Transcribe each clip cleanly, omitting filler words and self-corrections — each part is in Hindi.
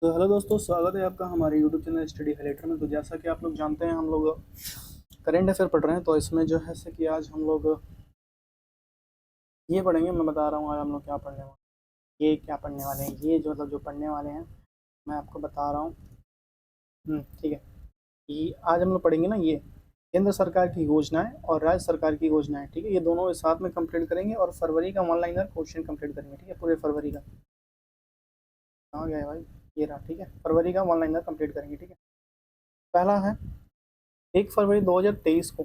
तो हेलो दोस्तों, स्वागत है आपका हमारे यूट्यूब चैनल स्टडी हाइलाइटर में। तो जैसा कि आप लोग जानते हैं, हम लोग करंट अफेयर पढ़ रहे हैं। तो इसमें जो है कि आज हम लोग ये पढ़ेंगे। मैं बता रहा हूँ आज हम लोग क्या पढ़ने वाले हैं। ये क्या पढ़ने वाले हैं, ये जो जो पढ़ने वाले हैं मैं आपको बता रहा हूँ। ठीक है। ये आज हम लोग पढ़ेंगे ना, ये केंद्र सरकार की योजनाएं और राज्य सरकार की योजनाएं। ठीक है, ये दोनों साथ में कंप्लीट करेंगे और फरवरी का वन लाइनर क्वेश्चन कंप्लीट करेंगे। ठीक है, पूरे फरवरी का। कहाँ गया है भाई? ये रहा। ठीक है, फरवरी का वन लाइनर कंप्लीट करेंगे। ठीक है, पहला है 1 फरवरी 2023 को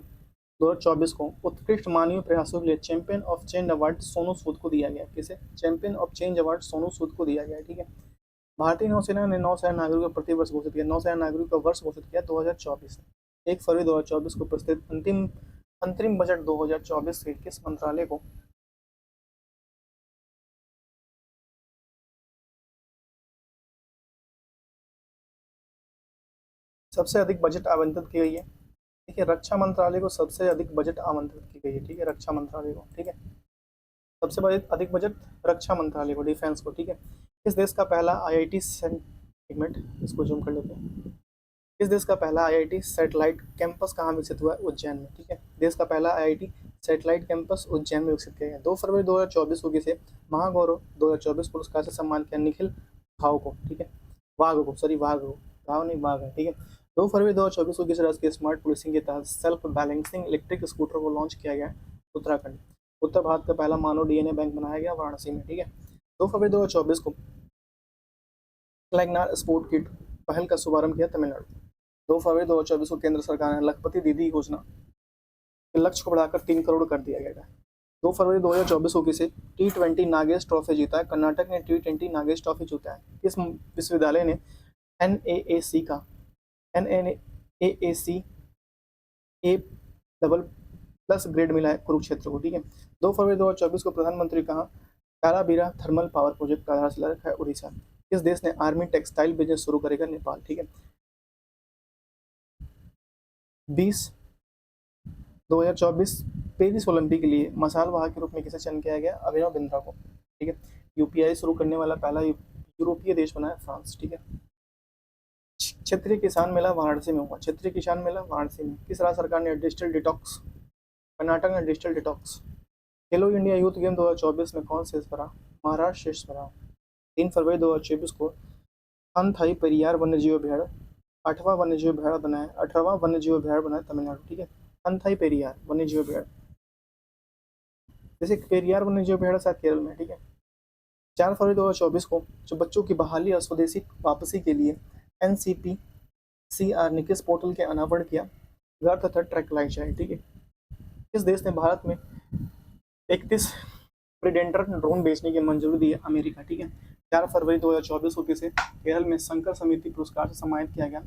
2024 को उत्कृष्ट मानवीय प्रयासों के लिए champion of change award Sonu Sood को दिया गया। किसे? Champion of change award Sonu Sood को दिया गया। ठीक है। भारतीय नौसेना ने नौसेना नागरिकों का प्रतिवर्ष घोषित किया, नौसेना नागरिकों का वर्ष घोषित किया 2024 में। 1 फरवरी 2024 को प्रस्तुत अंतिम अंतरिम बजट 2024 के किस मंत्रालय को सबसे अधिक बजट आवंटित की गई है? ठीक है, रक्षा मंत्रालय को सबसे अधिक बजट आवंटित की गई है। ठीक है, रक्षा मंत्रालय को। ठीक है, सबसे अधिक बजट रक्षा मंत्रालय को, डिफेंस को। ठीक है। किस देश का पहला आईआईटी एक मिनट, इसको जूम कर लेते हैं। किस देश का पहला आईआईटी सैटेलाइट कैंपस कहाँ विकसित हुआ है? उज्जैन में। ठीक है, देश का पहला आईआईटी सैटेलाइट कैंपस उज्जैन में विकसित किया गया। 2 फरवरी 2024 को किसे महागौरव 2024 पुरस्कार से सम्मान किया? निखिल भाव को। ठीक है, वाघ को, सॉरी वाघ को, भाव नहीं वाघ है। ठीक है, 2 फरवरी 2024 को किस राज्य के स्मार्ट पुलिसिंग के तहत सेल्फ बैलेंसिंग इलेक्ट्रिक स्कूटर को लॉन्च किया गया? उत्तराखंड। उत्तर भारत का पहला मानव डीएनए बैंक बनाया गया वाराणसी में। ठीक है, 2 फरवरी 2024 को फ्लैगनार स्पोर्ट किट पहल का शुभारंभ किया तमिलनाडु। 2 फरवरी 2024 को केंद्र सरकार ने लखपति दीदी योजना के लक्ष्य को बढ़ाकर 3 करोड़ कर दिया गया है। 2 फरवरी 2024 को किसे T20 नागेश ट्रॉफी जीता है? कर्नाटक ने T20 नागेश ट्रॉफी जीता है। किस विश्वविद्यालय ने NAAC का NAAC A double plus grade मिला है कुरुक्षेत्र को? ठीक है, 2 फरवरी 2024 को प्रधानमंत्री कहा कालाबीरा थर्मल पावर प्रोजेक्ट का आधारशिला रखा है? उड़ीसा। किस देश ने आर्मी टेक्सटाइल बिजनेस शुरू करेगा? नेपाल। ठीक है, 20 2024 पेरिस ओलंपिक के लिए मसाल वाहक के रूप में किसे चयन किया गया? अभिनव बिंद्रा को। ठीक है, यूपीआई शुरू करने वाला पहला यूरोपीय देश बना है फ्रांस। ठीक है, क्षेत्रीय किसान मेला वाराणसी में हुआ। क्षेत्रीय किसान मेला वाराणसी में। किस राज्य सरकार ने डिजिटल डिटॉक्स? कर्नाटक ने digital detox. Khelo India youth game 2024 में कौन शीर्ष बना? महाराष्ट्र शीर्ष बना। 3 फरवरी 2024 को अनथाई पेरियार वन्यजीव अभ्यारण्य 8वां वन्यजीव अभ्यारण्य बना है, 18वां वन्यजीव अभ्यारण्य बना है तमिलनाडु। ठीक है, अनथाई पेरियार वन्यजीव अभ्यारण्य। जैसे पेरियार वन्यजीव अभ्यारण्य शायद केरल में। ठीक है, 4 फरवरी 2024 को जो बच्चों की बहाली और स्वदेशी वापसी के लिए NCPCR ने किस पोर्टल के अनावरण किया? घर तथा ट्रैक लाई जाए। ठीक है, किस देश ने भारत में 31 प्रेडेटर ड्रोन बेचने की मंजूरी दी है? अमेरिका। ठीक है, 4 फरवरी 2024 को किसे केरल में शंकर समिति पुरस्कार से सम्मानित किया गया?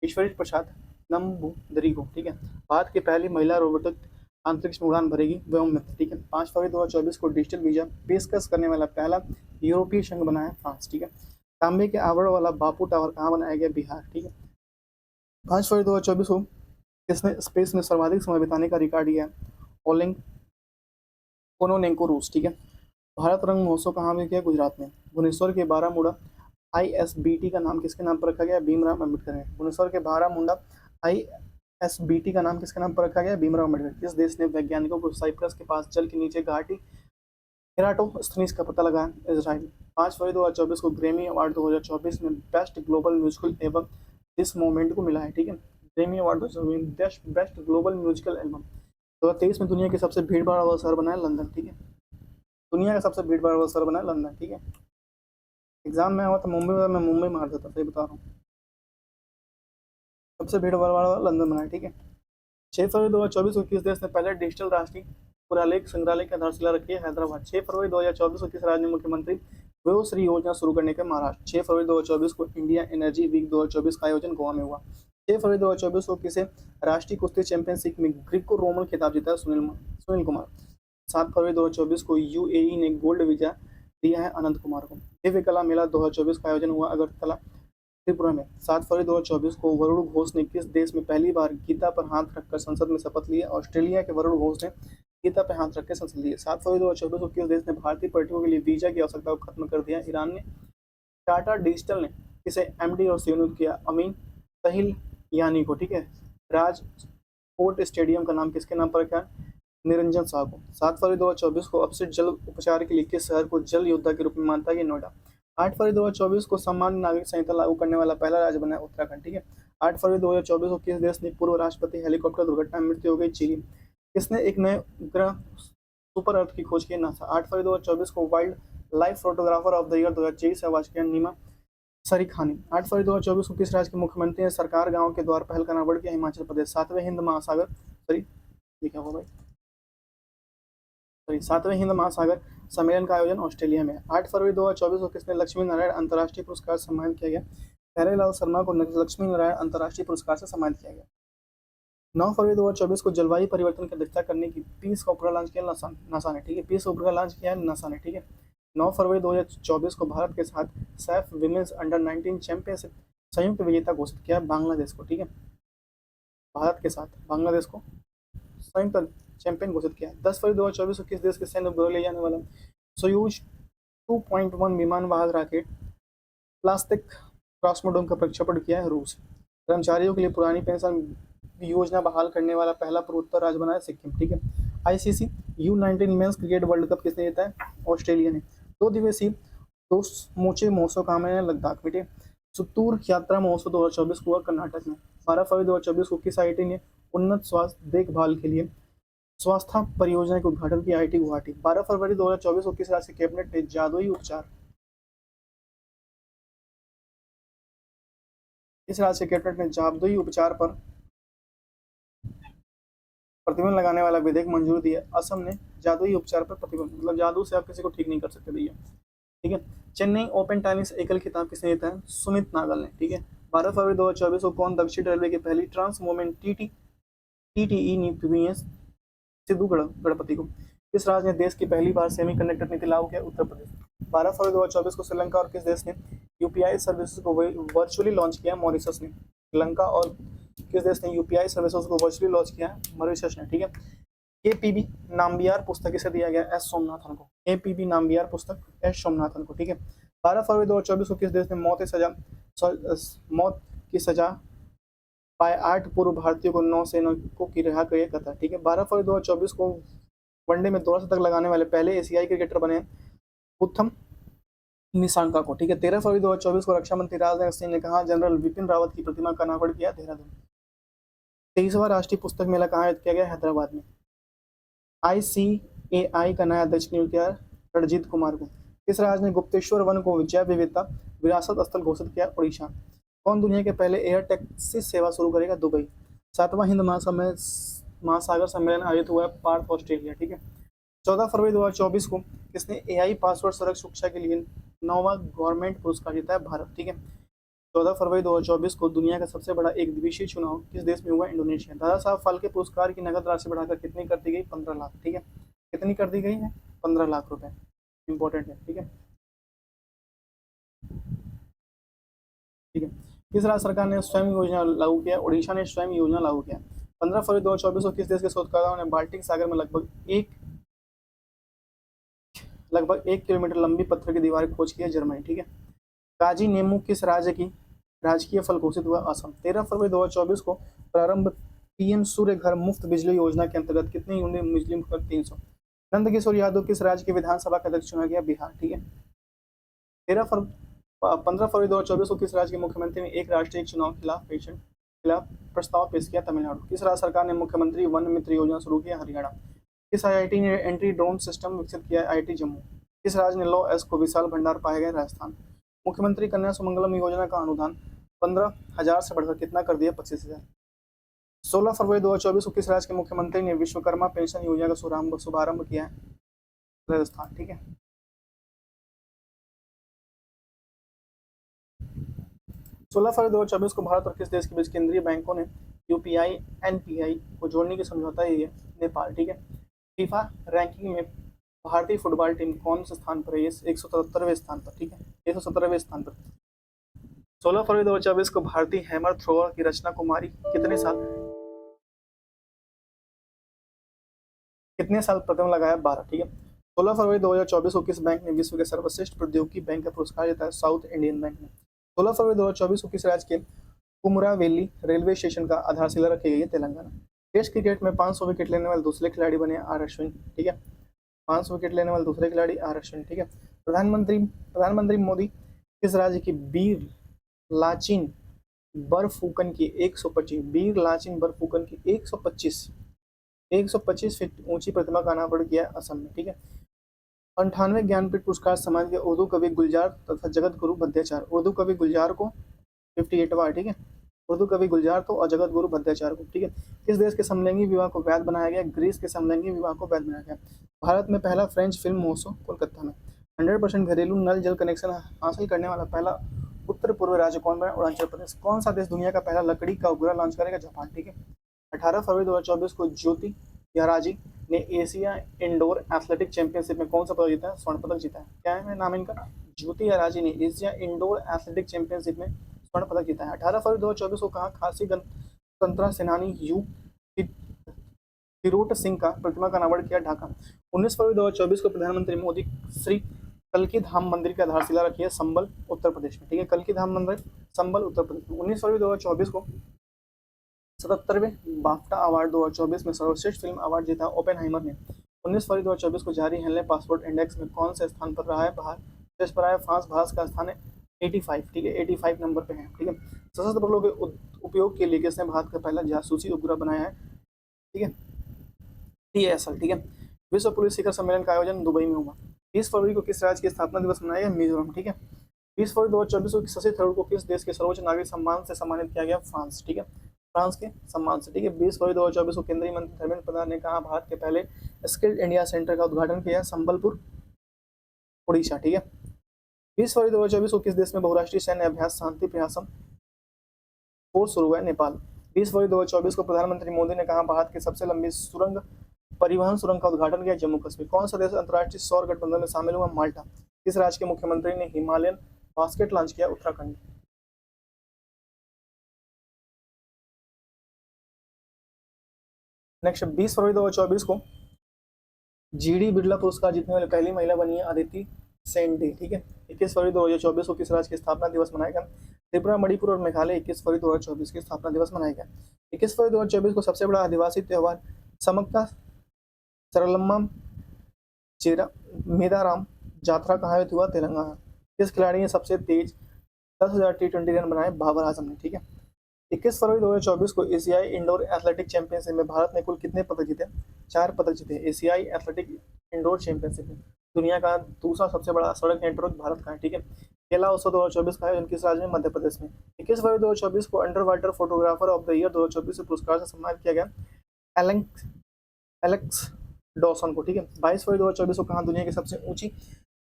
ईश्वरी प्रसाद नंबूदरी को। ठीक है, भारत की पहली महिला रोबोटिक अंतरिक्ष में उड़ान भरेगी व्योम मित्र। ठीक है, 5 फरवरी 2024 को डिजिटल वीजा पेशकश करने वाला पहला यूरोपीय संघ बना है फ्रांस। ठीक है, तांबे के आवरण वाला बापू टावर कहाँ बनाया गया? बिहार। ठीक है, 5 फरवरी 2024 को किसने स्पेस में सर्वाधिक समय बिताने का रिकॉर्ड दिया? ओलेंग कोनोनेंको रूस। ठीक है, भारत रंग महोत्सव कहाँ में किया? गुजरात में। भुवनेश्वर के बारामूला ISBT का नाम किसके नाम पर रखा गया? भीमराव अम्बेडकर ने। भुवनेश्वर के बारामूला ISBT का नाम किसके नाम पर रखा गया? भीमराव अम्बेडकर। किस देश ने वैज्ञानिकों को साइप्रस के पास जल के नीचे घाटी एराटोस्थनीज का पता लगाया? इजराइल। 5 फरवरी 2024 को ग्रैमी अवार्ड 2024 में best global musical album this moment को मिला है। ठीक है, Grammy award best global musical album 2023 में दुनिया के सबसे भीड़ भाड़ वाला शहर बना है लंदन। ठीक है, दुनिया का सबसे भीड़ भाड़ वाला शहर बना है लंदन। ठीक है, एग्जाम में हुआ तो मुंबई में, मैं मुंबई मार देता, सही बता रहा हूँ। सबसे भीड़ भाड़ वाला लंदन बना है। ठीक है, 6 फरवरी 2024 को किस देश ने पहले डिजिटल राष्ट्रीय पुरालेख संग्रहालय की आधारशिला रखी है? हैदराबाद। 6 फरवरी 2024 को किस राज्य में मुख्यमंत्री वयोश्री योजना शुरू करने का? महाराष्ट्र। 6 फरवरी 2024 को इंडिया एनर्जी वीक 2024 का आयोजन गोवा में हुआ। 6 फरवरी 2024 को किसे राष्ट्रीय कुश्ती चैंपियनशिप में ग्रीको रोमन खिताब जीता? सुनील कुमार। 7 फरवरी 2024 को UAE ने गोल्ड वीजा दिया है अनंत कुमार को। दिव्य कला मेला 2024 का आयोजन हुआ अगरतला त्रिपुरा में। 7 फरवरी 2024 को वरुण घोष ने किस देश में पहली बार गीता पर हाथ रखकर संसद में शपथ लिया? ऑस्ट्रेलिया के वरुण घोष ने गीता पर हाथ रखकर संसद लिया। 7 फरवरी 2024 को किस देश ने भारतीय पर्यटकों के लिए वीजा की आवश्यकता को खत्म कर दिया? ईरान ने। टाटा डिजिटल ने किसे एमडी और सीओ नियुक्त किया? अमीन तहिल यानी को, ठीक है। राज कोट स्टेडियम का नाम किसके नाम पर रखा है? निरंजन शाह को। 7 फरवरी 2024 को अपशिष्ट जल उपचार के लिए किस शहर को जल योद्धा के रूप में मानता है? नोएडा। 8 फरवरी 2024 को सामान्य नागरिक संहिता लागू करने वाला पहला राज्य बना है उत्तराखंड, ठीक है। 8 फरवरी 2024 को किस देश ने पूर्व राष्ट्रपति हेलीकॉप्टर दुर्घटना में मृत्यु हो गई? चिली। किसने एक नए ग्रह सुपर अर्थ की खोज की? नासा। 8 फरवरी 2024 को wild life photographer of the year 2023 award किया नीमा सरीखानी। 8 फरवरी 2024 को किस राज्य के मुख्यमंत्री ने सरकार गांव के द्वार पहल का अनावरण किया? हिमाचल प्रदेश। 7वें हिंद महासागर सम्मेलन का आयोजन ऑस्ट्रेलिया में। 8 फरवरी 2024 को किसने लक्ष्मी नारायण अंतर्राष्ट्रीय पुरस्कार से सम्मानित किया गया? प्यारेलाल शर्मा को लक्ष्मी नारायण अंतर्राष्ट्रीय पुरस्कार से सम्मानित किया गया। 9 फरवरी 2024 को जलवायु परिवर्तन की अध्यक्षता करने की पीस का उपग्रह लॉन्च किया नासा ने, ठीक है। पीस उपग्रह लॉन्च किया है नासा ने, ठीक है। 9 फरवरी 2024 को भारत के साथ सैफ विमेंस अंडर-19 चैंपियनशिप संयुक्त विजेता घोषित किया बांग्लादेश को, ठीक है। भारत के साथ बांग्लादेश को संयुक्त चैंपियन घोषित किया। 10 फरवरी 2024 को किस देश के सैन्य उपग्रह ले जाने वाला सोयूज 2.1 विमान वाहक रॉकेट प्लास्टिक क्रॉसमोडोम का प्रक्षेपण किया है रूस। कर्मचारियों के लिए पुरानी पेंशन योजना बहाल करने वाला पहला पूर्वोत्तर राज्य बना है सिक्किम, ठीक है। ICC U19 men's cricket world cup किसने जीता है? ऑस्ट्रेलिया ने। 2 दिवसीय मोचे महोत्सव कहाँ में है? लद्दाख में, ठीक है। सुतूर यात्रा महोत्सव 2024 हुआ कर्नाटक में। 12 फरवरी 2024 को किस आईआईटी ने उन्नत स्वास्थ्य देखभाल के लिए स्वास्थ्य परियोजना के उद्घाटन की? आईआईटी गुवाहाटी। 12 फरवरी 2024 को किस राज्य की कैबिनेट ने जादुई उपचार इस राज्य के कैबिनेट ने जादुई उपचार पर प्रतिबंध लगाने वाला विधेयक मंजूरी दी है? असम ने जादुई उपचार पर प्रतिबंध, मतलब जादू से आप किसी को ठीक नहीं कर सकते भैया, ठीक है। चेन्नई ओपन टेनिस एकल खिताब किसने जीता है? सुमित नागल ने, ठीक है। 12 फरवरी 2024 को कौन दक्षिण रेलवे की पहली ट्रांस वुमेन टीटीई नियुक्त हुई है? सिद्धू गणपति को। किस राज्य ने देश की पहली बार सेमीकंडक्टर नीति लागू किया? उत्तर प्रदेश। 12 फरवरी 2024 को श्रीलंका और किस देश ने यूपीआई सर्विसेज को वर्चुअली लॉन्च किया? मॉरिशस ने। श्रीलंका और किस देश ने यूपीआई सर्विसेज को वर्चुअली लॉन्च किया? मॉरिशस ने, ठीक है। एपीबी नाम्बियार पुस्तक किसे दिया गया? एस सोमनाथन को। एपीबी नाम्बियार पुस्तक एस सोमनाथन को, ठीक है। 12 फरवरी 2024 को किस देश ने मौत की सजा पाए 8 पूर्व भारतीयों को नौसैनिकों की रिहा किया कतर, ठीक है। 12 फरवरी 2024 को वनडे में 2 शतक लगाने वाले पहले एशियाई क्रिकेटर बने उत्तम निशांका को, ठीक है। 13 फरवरी 2024 को रक्षा मंत्री राजनाथ सिंह ने कहा जनरल विपिन रावत की प्रतिमा का अनावरण किया? देहरादून। 23वां राष्ट्रीय पुस्तक मेला कहाँ आयोजित किया गया? हैदराबाद में। ICAI का नया अध्यक्ष नियुक्त किया रणजीत कुमार को। किस राज्य ने गुप्तेश्वर वन को जैव विविधता विरासत स्थल घोषित किया? उड़ीसा। कौन दुनिया के पहले एयर टैक्सी सेवा शुरू करेगा? दुबई। 7वां हिंद महासागर सम्मेलन आयोजित हुआ है पार्थ, ऑस्ट्रेलिया, ठीक है। 14 फरवरी 2024 को किसने AI पासवर्ड सड़क सुरक्षा के लिए 9वां गवर्नमेंट पुरस्कार जीता है? भारत, ठीक है। 14 फरवरी 2024 को दुनिया का सबसे बड़ा एक दिवसीय चुनाव किस देश में हुआ? इंडोनेशिया। दादा साहब फाल्के पुरस्कार की नगद राशि बढ़ाकर कितनी कर दी गई? 15 लाख, ठीक है। कितनी कर दी गई है? 15 लाख रुपए, इंपॉर्टेंट है, ठीक है, ठीक है। किस राज्य सरकार ने स्वयं योजना लागू किया? उड़ीसा ने स्वयं योजना लागू किया। 15 फरवरी 2024 को किस देश के शोधकर्ताओं ने बाल्टिक सागर में लगभग 1 किलोमीटर लंबी पत्थर की दीवार की खोज की है? जर्मनी, ठीक है। काजी नेमू किस राज्य की राजकीय फल घोषित हुआ? असम। 13 फरवरी 2024 को प्रारंभ PM सूर्य घर मुफ्त बिजली योजना के अंतर्गत कितनी यूनिट बिजली मुफ्त? 300। नंदकिशोर यादव किस राज्य के विधानसभा का अध्यक्ष चुना गया? बिहार, ठीक है। 15 फरवरी 2024 को किस राज्य के मुख्यमंत्री ने एक राष्ट्रीय एक चुनाव खिलाफ प्रस्ताव पेश किया? तमिलनाडु। किस राज्य सरकार ने मुख्यमंत्री वन मित्र योजना शुरू किया? हरियाणा। किस IIT ने एंटी ड्रोन सिस्टम विकसित किया? IIT जम्मू। किस राज्य ने लॉ एस को विशाल भंडार पाए गए? राजस्थान। मुख्यमंत्री कन्या सुमंगलम योजना का अनुदान 15,000 से बढ़कर कितना कर दिया? 25,000। 16 फरवरी 2024 को किस राज्य के मुख्यमंत्री ने विश्वकर्मा पेंशन योजना का शुभारंभ किया है? राजस्थान, ठीक है। 16 फरवरी 2024 को भारत और किस देश के बीच केंद्रीय बैंकों ने UPI NPI को जोड़ने की समझौता है? नेपाल, ठीक है। फीफा रैंकिंग में भारतीय फुटबॉल टीम कौन से स्थान पर है? 177वें स्थान पर, ठीक है, 177वें स्थान पर। 16 फरवरी 2024 को भारतीय हैमर थ्रोअर की रचना कुमारी कितने साल प्रतिबंध लगाया? 12, ठीक है। 16 फरवरी 2024 को किस बैंक ने विश्व के सर्वश्रेष्ठ प्रौद्योगिकी बैंक का पुरस्कार जीता है? साउथ इंडियन बैंक ने। 16 फरवरी 2024 को किस राज्य के कुमरावेली रेलवे स्टेशन का आधारशिला रखी गई है? तेलंगाना। टेस्ट क्रिकेट में 500 विकेट लेने वाले दूसरे खिलाड़ी बने आर अश्विन, ठीक है। 500 विकेट लेने वाले दूसरे खिलाड़ी आर अश्विन, ठीक है। प्रधानमंत्री मोदी किस राज्य की बीर लाचिन बर्फुकन की 125 फीट ऊंची प्रतिमा का अनावरण किया असम में, ठीक है। 98वें ज्ञानपीठ पुरस्कार सम्मानित किया उर्दू कवि गुलजार तथा जगत गुरु भद्राचार्य। उर्दू कवि गुलजार को 58वां, ठीक है। उर्दू कवि गुलजार तो और जगत गुरु भद्राचार्य को, ठीक है। किस देश के समलैंगिक विवाह को वैध बनाया गया? ग्रीस के समलैंगिक विवाह को वैध बनाया गया। भारत में पहला फ्रेंच फिल्म महोत्सव कोलकाता में। 100% घरेलू नल जल कनेक्शन हासिल करने वाला पहला उत्तर पूर्व राज्य कौन बना? अरुणाचल प्रदेश। कौन सा देश दुनिया का पहला लकड़ी का उपग्रह लॉन्च करेगा? जापान, ठीक है। 18 फरवरी 2024 को ज्योति याराजी ने एशिया इंडोर एथलेटिक चैंपियनशिप में कौन सा पदक जीता है? स्वर्ण पदक जीता है। क्या है नाम इनका? ज्योति याराजी ने एशिया इंडोर एथलेटिक चैंपियनशिप में स्वर्ण पदक जीता है। 18 फरवरी 2024 को कहा खासी गणतंत्र सेनानी यू तिरोट सिंह का प्रतिमा का अनावरण किया? ढाका। 19 फरवरी 2024 को प्रधानमंत्री मोदी श्री कल्की धाम मंदिर की आधारशिला रखी है संबल उत्तर प्रदेश में, ठीक है। कल्की धाम मंदिर संबल उत्तर प्रदेश में। 19 फरवरी 2024 को 77वें बाफ्टा अवार्ड 2024 में सर्वश्रेष्ठ फिल्म अवार्ड जीता ओपेनहाइमर ने। 19 फरवरी 2024 को जारी हेनले पासपोर्ट इंडेक्स में कौन से स्थान पर रहा है? भारत। शीर्ष पर आया फ्रांस। भारत का स्थान है 85, ठीक है। 85 नंबर पे है, ठीक है। सशस्त्र बलों के उपयोग के लिए किसने भारत का पहला जासूसी उपग्रह बनाया है? ठीक है, TSL, ठीक है। विश्व पुलिस शिखर सम्मेलन का आयोजन दुबई में हुआ। 20 फरवरी को किस राज्य की स्थापना दिवस मनाया गया? मिजोरम, ठीक है। 20 फरवरी 2024 को शशि थरूर को किस देश के सर्वोच्च नागरिक सम्मान से सम्मानित किया गया? फ्रांस, ठीक है। फ्रांस के सम्मान से, ठीक है। 20 फरवरी 2024 को केंद्रीय मंत्री धर्मेंद्र प्रधान ने कहा भारत के पहले स्किल्ड इंडिया सेंटर का उद्घाटन किया संबलपुर उड़ीसा, ठीक है। 20 फरवरी 2024 को किस देश में बहुराष्ट्रीय सैन्य अभ्यास शांति प्रयासम फोर्स शुरू हुआ है? नेपाल। 20 फरवरी 2024 को प्रधानमंत्री मोदी ने कहा भारत की सबसे लंबी सुरंग परिवहन सुरंग का उद्घाटन किया जम्मू कश्मीर। कौन सा देश अंतर्राष्ट्रीय सौर गठबंधन में शामिल हुआ? माल्टा। किस राज्य के मुख्यमंत्री ने हिमालयन बास्केट लॉन्च किया? उत्तराखंड। नेक्स्ट 20 फरवरी 2024 को GD बिरला पुरस्कार जीतने वाली पहली महिला बनी है अदिति सेंडे, ठीक है। 21 फरवरी 2024 को किस राज्य की स्थापना दिवस मनाया गया? त्रिपुरा, मणिपुर और मेघालय 21 फरवरी 2024 की स्थापना दिवस मनाया गया। 21 फरवरी 2024 को सबसे बड़ा आदिवासी त्योहार समक्ता सरलम्मा चेरा मेदाराम जात्रा कहाँ आयोजित हुआ? तेलंगाना। किस खिलाड़ी ने सबसे तेज 10,000 T20 रन बनाए? बाबर आजम ने, ठीक है। 21 फरवरी 2024 को एशियाई इंडोर एथलेटिक चैंपियनशिप में भारत ने कुल कितने पदक जीते? 4 पदक जीते। एशियाई एथलेटिक इंडोर चैंपियनशिप में दुनिया का दूसरा सबसे बड़ा सड़क नेटवर्क भारत का है, ठीक है। खेला उत्सव 2024 का आयोजन किस राज्य में? मध्य प्रदेश में। 21 फरवरी 2024 को under water photographer of the year 2024 से पुरस्कार से सम्मानित किया गया एलेक्स डॉसन को, ठीक है। 22 फरवरी 2024 को कहाँ दुनिया की सबसे ऊंची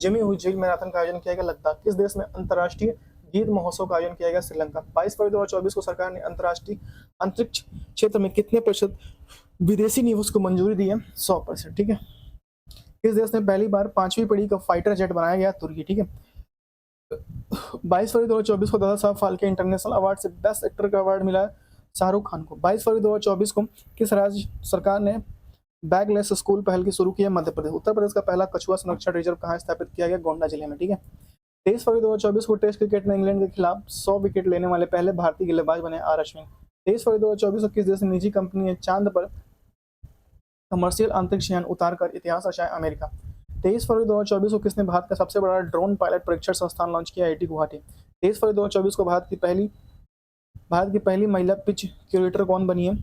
जमी हुई झील मैराथन का आयोजन किया गया? लद्दाख। किस देश में अंतर्राष्ट्रीय गीत महोत्सव का आयोजन किया गया? श्रीलंका। 22 फरवरी 2024 को सरकार ने अंतर्राष्ट्रीय अंतरिक्ष क्षेत्र में कितने प्रतिशत विदेशी निवेश को मंजूरी दी है? 100%, ठीक है। किस देश ने पहली बार 5वीं पीढ़ी का फाइटर जेट बनाया गया? तुर्की, ठीक है। 22 फरवरी 2024 को दादा साहब फाल्के इंटरनेशनल अवार्ड से बेस्ट एक्टर का अवार्ड मिला शाहरुख खान को। 22 फरवरी 2024 को किस राज्य सरकार ने बैगलेस स्कूल पहल की शुरू की है? मध्य प्रदेश। उत्तर प्रदेश का पहला कछुआ संरक्षण रिजर्व कहाँ स्थापित किया गया? गोंडा जिले में, ठीक है। 23 फरवरी 2024 को टेस्ट क्रिकेट में इंग्लैंड के खिलाफ 100 विकेट लेने वाले पहले भारतीय गेंदबाज बने आर अश्विन। 23 फरवरी 2024 को किस देश निजी कंपनी ने चांद पर कमर्शियल अंतरिक्ष यान उतारकर इतिहास रचा है? अमेरिका। 23 फरवरी 2024 को किसने भारत का सबसे बड़ा ड्रोन पायलट परीक्षण संस्थान लॉन्च किया? IIT गुवाहाटी। 23 फरवरी 2024 को भारत की पहली महिला पिच क्यूरेटर कौन बनी है?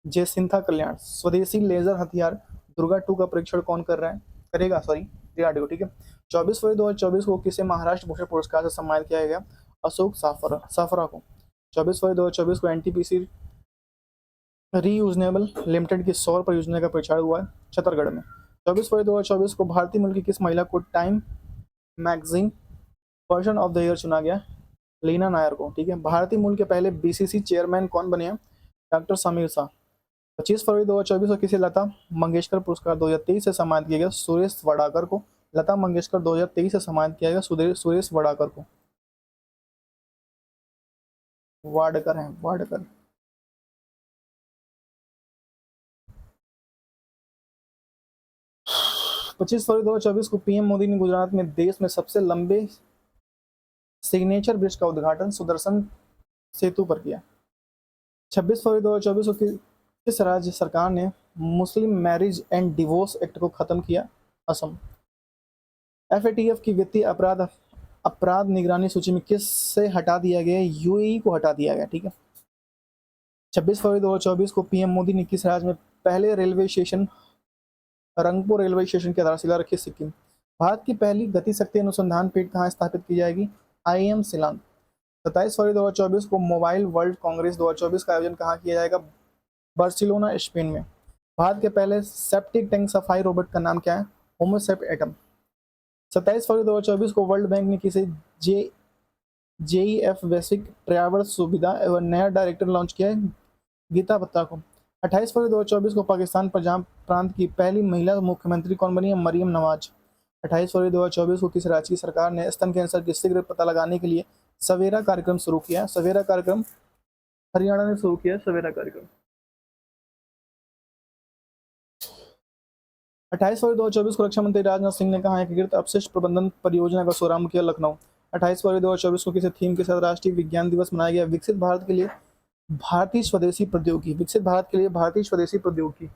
जयसिंथा कल्याण। स्वदेशी लेजर हथियार दुर्गा 2 का परीक्षण कौन करेगा? DRDO, ठीक है। 24 फरवरी 2024 को किसे महाराष्ट्र भूषण पुरस्कार से सम्मानित किया गया? अशोक साफरा को। 24 फरवरी 2024 को NTPC रीयूजनेबल लिमिटेड की सौर परियोजना का प्रचार हुआ है छत्तीसगढ़ में। 24 फरवरी 2024 को भारतीय मूल की किस महिला को time magazine person of the year चुना गया? लीना नायर को, ठीक है। भारतीय मूल के पहले BCC चेयरमैन कौन बने हैं? डॉक्टर समीर शाह। 25 फरवरी 2024 को किसे लता मंगेशकर पुरस्कार 2023 से सम्मानित किया गया? सुरेश वडाकर को। लता मंगेशकर 2023 से सम्मानित किया गया सुरेश वडाकर को। वाडकर हैं, वाडकर। 25 फरवरी 2024 को PM मोदी ने गुजरात में देश में सबसे लंबे सिग्नेचर ब्रिज का उद्घाटन सुदर्शन सेतु पर किया। 26 फरवरी 2024 को किस राज्य सरकार ने मुस्लिम मैरिज एंड डिवोर्स एक्ट को खत्म किया? असम। एफएटीएफ की वित्तीय अपराध अपराध निगरानी सूची में किस से हटा दिया गया? यूएई को हटा दिया गया। ठीक है। 26 फरवरी 2024 को पीएम मोदी ने किस राज्य में पहले railway station Rangpur railway station की आधारशिला रखी? सिक्किम। भारत की पहली गति शक्ति अनुसंधान पीठ कहाँ स्थापित की जाएगी? आईएम शिलांग। 27 फरवरी 2024 को मोबाइल वर्ल्ड कांग्रेस 2024 का आयोजन कहाँ किया जाएगा? बार्सिलोना, स्पेन में। भारत के पहले सेप्टिक टैंक सफाई रोबोट का नाम क्या है? होमोसेप एटम। 27 फरवरी 2024 को वर्ल्ड बैंक ने किसे जेईएफ वैश्विक ट्रैवल सुविधा एवं नया डायरेक्टर लॉन्च किया है? गीता बत्ता को। 28 फरवरी 2024 को पाकिस्तान पंजाब प्रांत की पहली महिला मुख्यमंत्री कौन बनी है? मरियम नवाज। 28 फरवरी 2024 को किस राज्य की सरकार ने स्तन कैंसर के शीघ्र पता लगाने के लिए सवेरा कार्यक्रम शुरू किया? सवेरा कार्यक्रम हरियाणा ने शुरू किया। सवेरा कार्यक्रम। 28 फरवरी 2024 को रक्षा मंत्री राजनाथ सिंह ने कहा एकीकृत अपशिष्ट प्रबंधन परियोजना का शुभारंभ किया। लखनऊ। 28 फरवरी 2024 को किसी थीम के साथ राष्ट्रीय विज्ञान दिवस मनाया गया? विकसित भारत के लिए भारतीय स्वदेशी प्रौद्योगिकी। विकसित भारत के लिए भारतीय स्वदेशी प्रौद्योगिकी।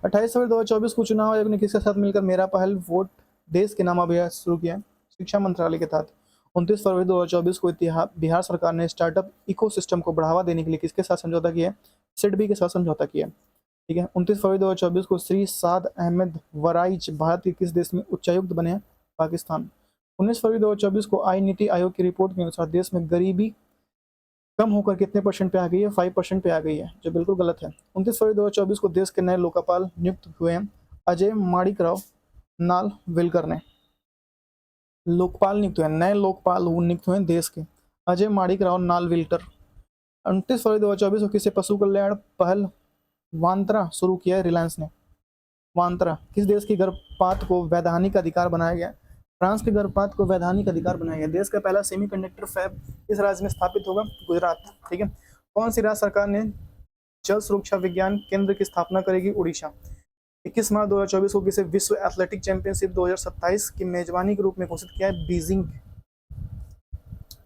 28 फरवरी 2024 को चुनाव आयोग ने किसके साथ मिलकर मेरा पहल वोट देश के नाम अभियान शुरू किया? शिक्षा मंत्रालय के तहत। 29 फरवरी 2024 को बिहार सरकार ने स्टार्टअप इकोसिस्टम को बढ़ावा देने के लिए किसके साथ समझौता किया? सिडबी के साथ समझौता किया। ठीक है। 29 फरवरी 2024 को श्री साद अहमद वराइच भारत के किस देश में उच्चायुक्त बने हैं? पाकिस्तान। 19 फरवरी 2024 को आई नीति आयोग की रिपोर्ट के अनुसार देश में गरीबी कम होकर कितने % पे आ गई है? 5% पे आ गई है, जो बिल्कुल गलत है। 29 फरवरी 2024 को देश के नए लोकपाल नियुक्त हुए हैं? अजय माणिकराव नालविलकर ने लोकपाल नियुक्त हुए। नए लोकपाल नियुक्त हुए देश के अजय माणिकराव नालविलकर। 29 फरवरी 2024 को किसी पशु कल्याण पहल वांत्रा शुरू किया है? रिलायंस ने। वांत्रा किस देश की गर्भपात को वैधानिक अधिकार बनाया गया? फ्रांस के गर्भपात को वैधानिक अधिकार बनाया गया। देश का पहला सेमीकंडक्टर फैब इस राज्य में स्थापित होगा? गुजरात। ठीक है। कौन सी राज्य सरकार ने जल सुरक्षा विज्ञान केंद्र की स्थापना करेगी? उड़ीसा। 21 मार्च 2024 को किसे विश्व एथलेटिक चैंपियनशिप 2027 की मेजबानी के रूप में घोषित किया है? बीजिंग।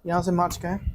यहाँ से मार्च का है।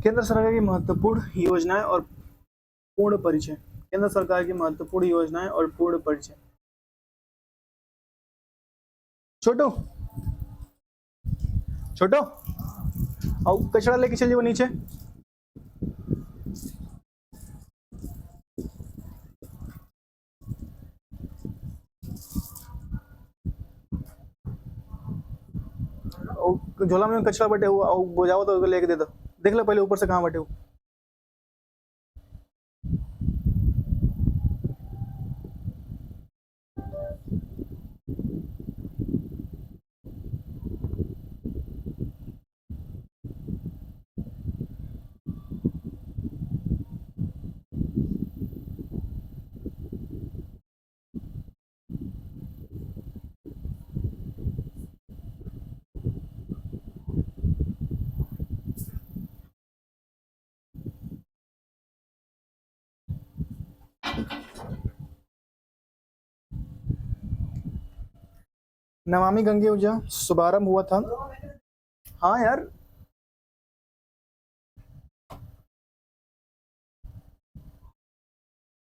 केंद्र सरकार की महत्वपूर्ण योजनाएं और पूर्ण परिचय। केंद्र सरकार की महत्वपूर्ण योजनाएं और पूर्ण परिचय। छोटू छोटू आओ, कचरा लेके चलिए वो नीचे। झोला में कचरा बटे हुआ बुझाओ तो लेके दे दो। देख लो पहले ऊपर से कहाँ बटे हो। नमामि गंगे योजना शुभारंभ हुआ था। हाँ यार,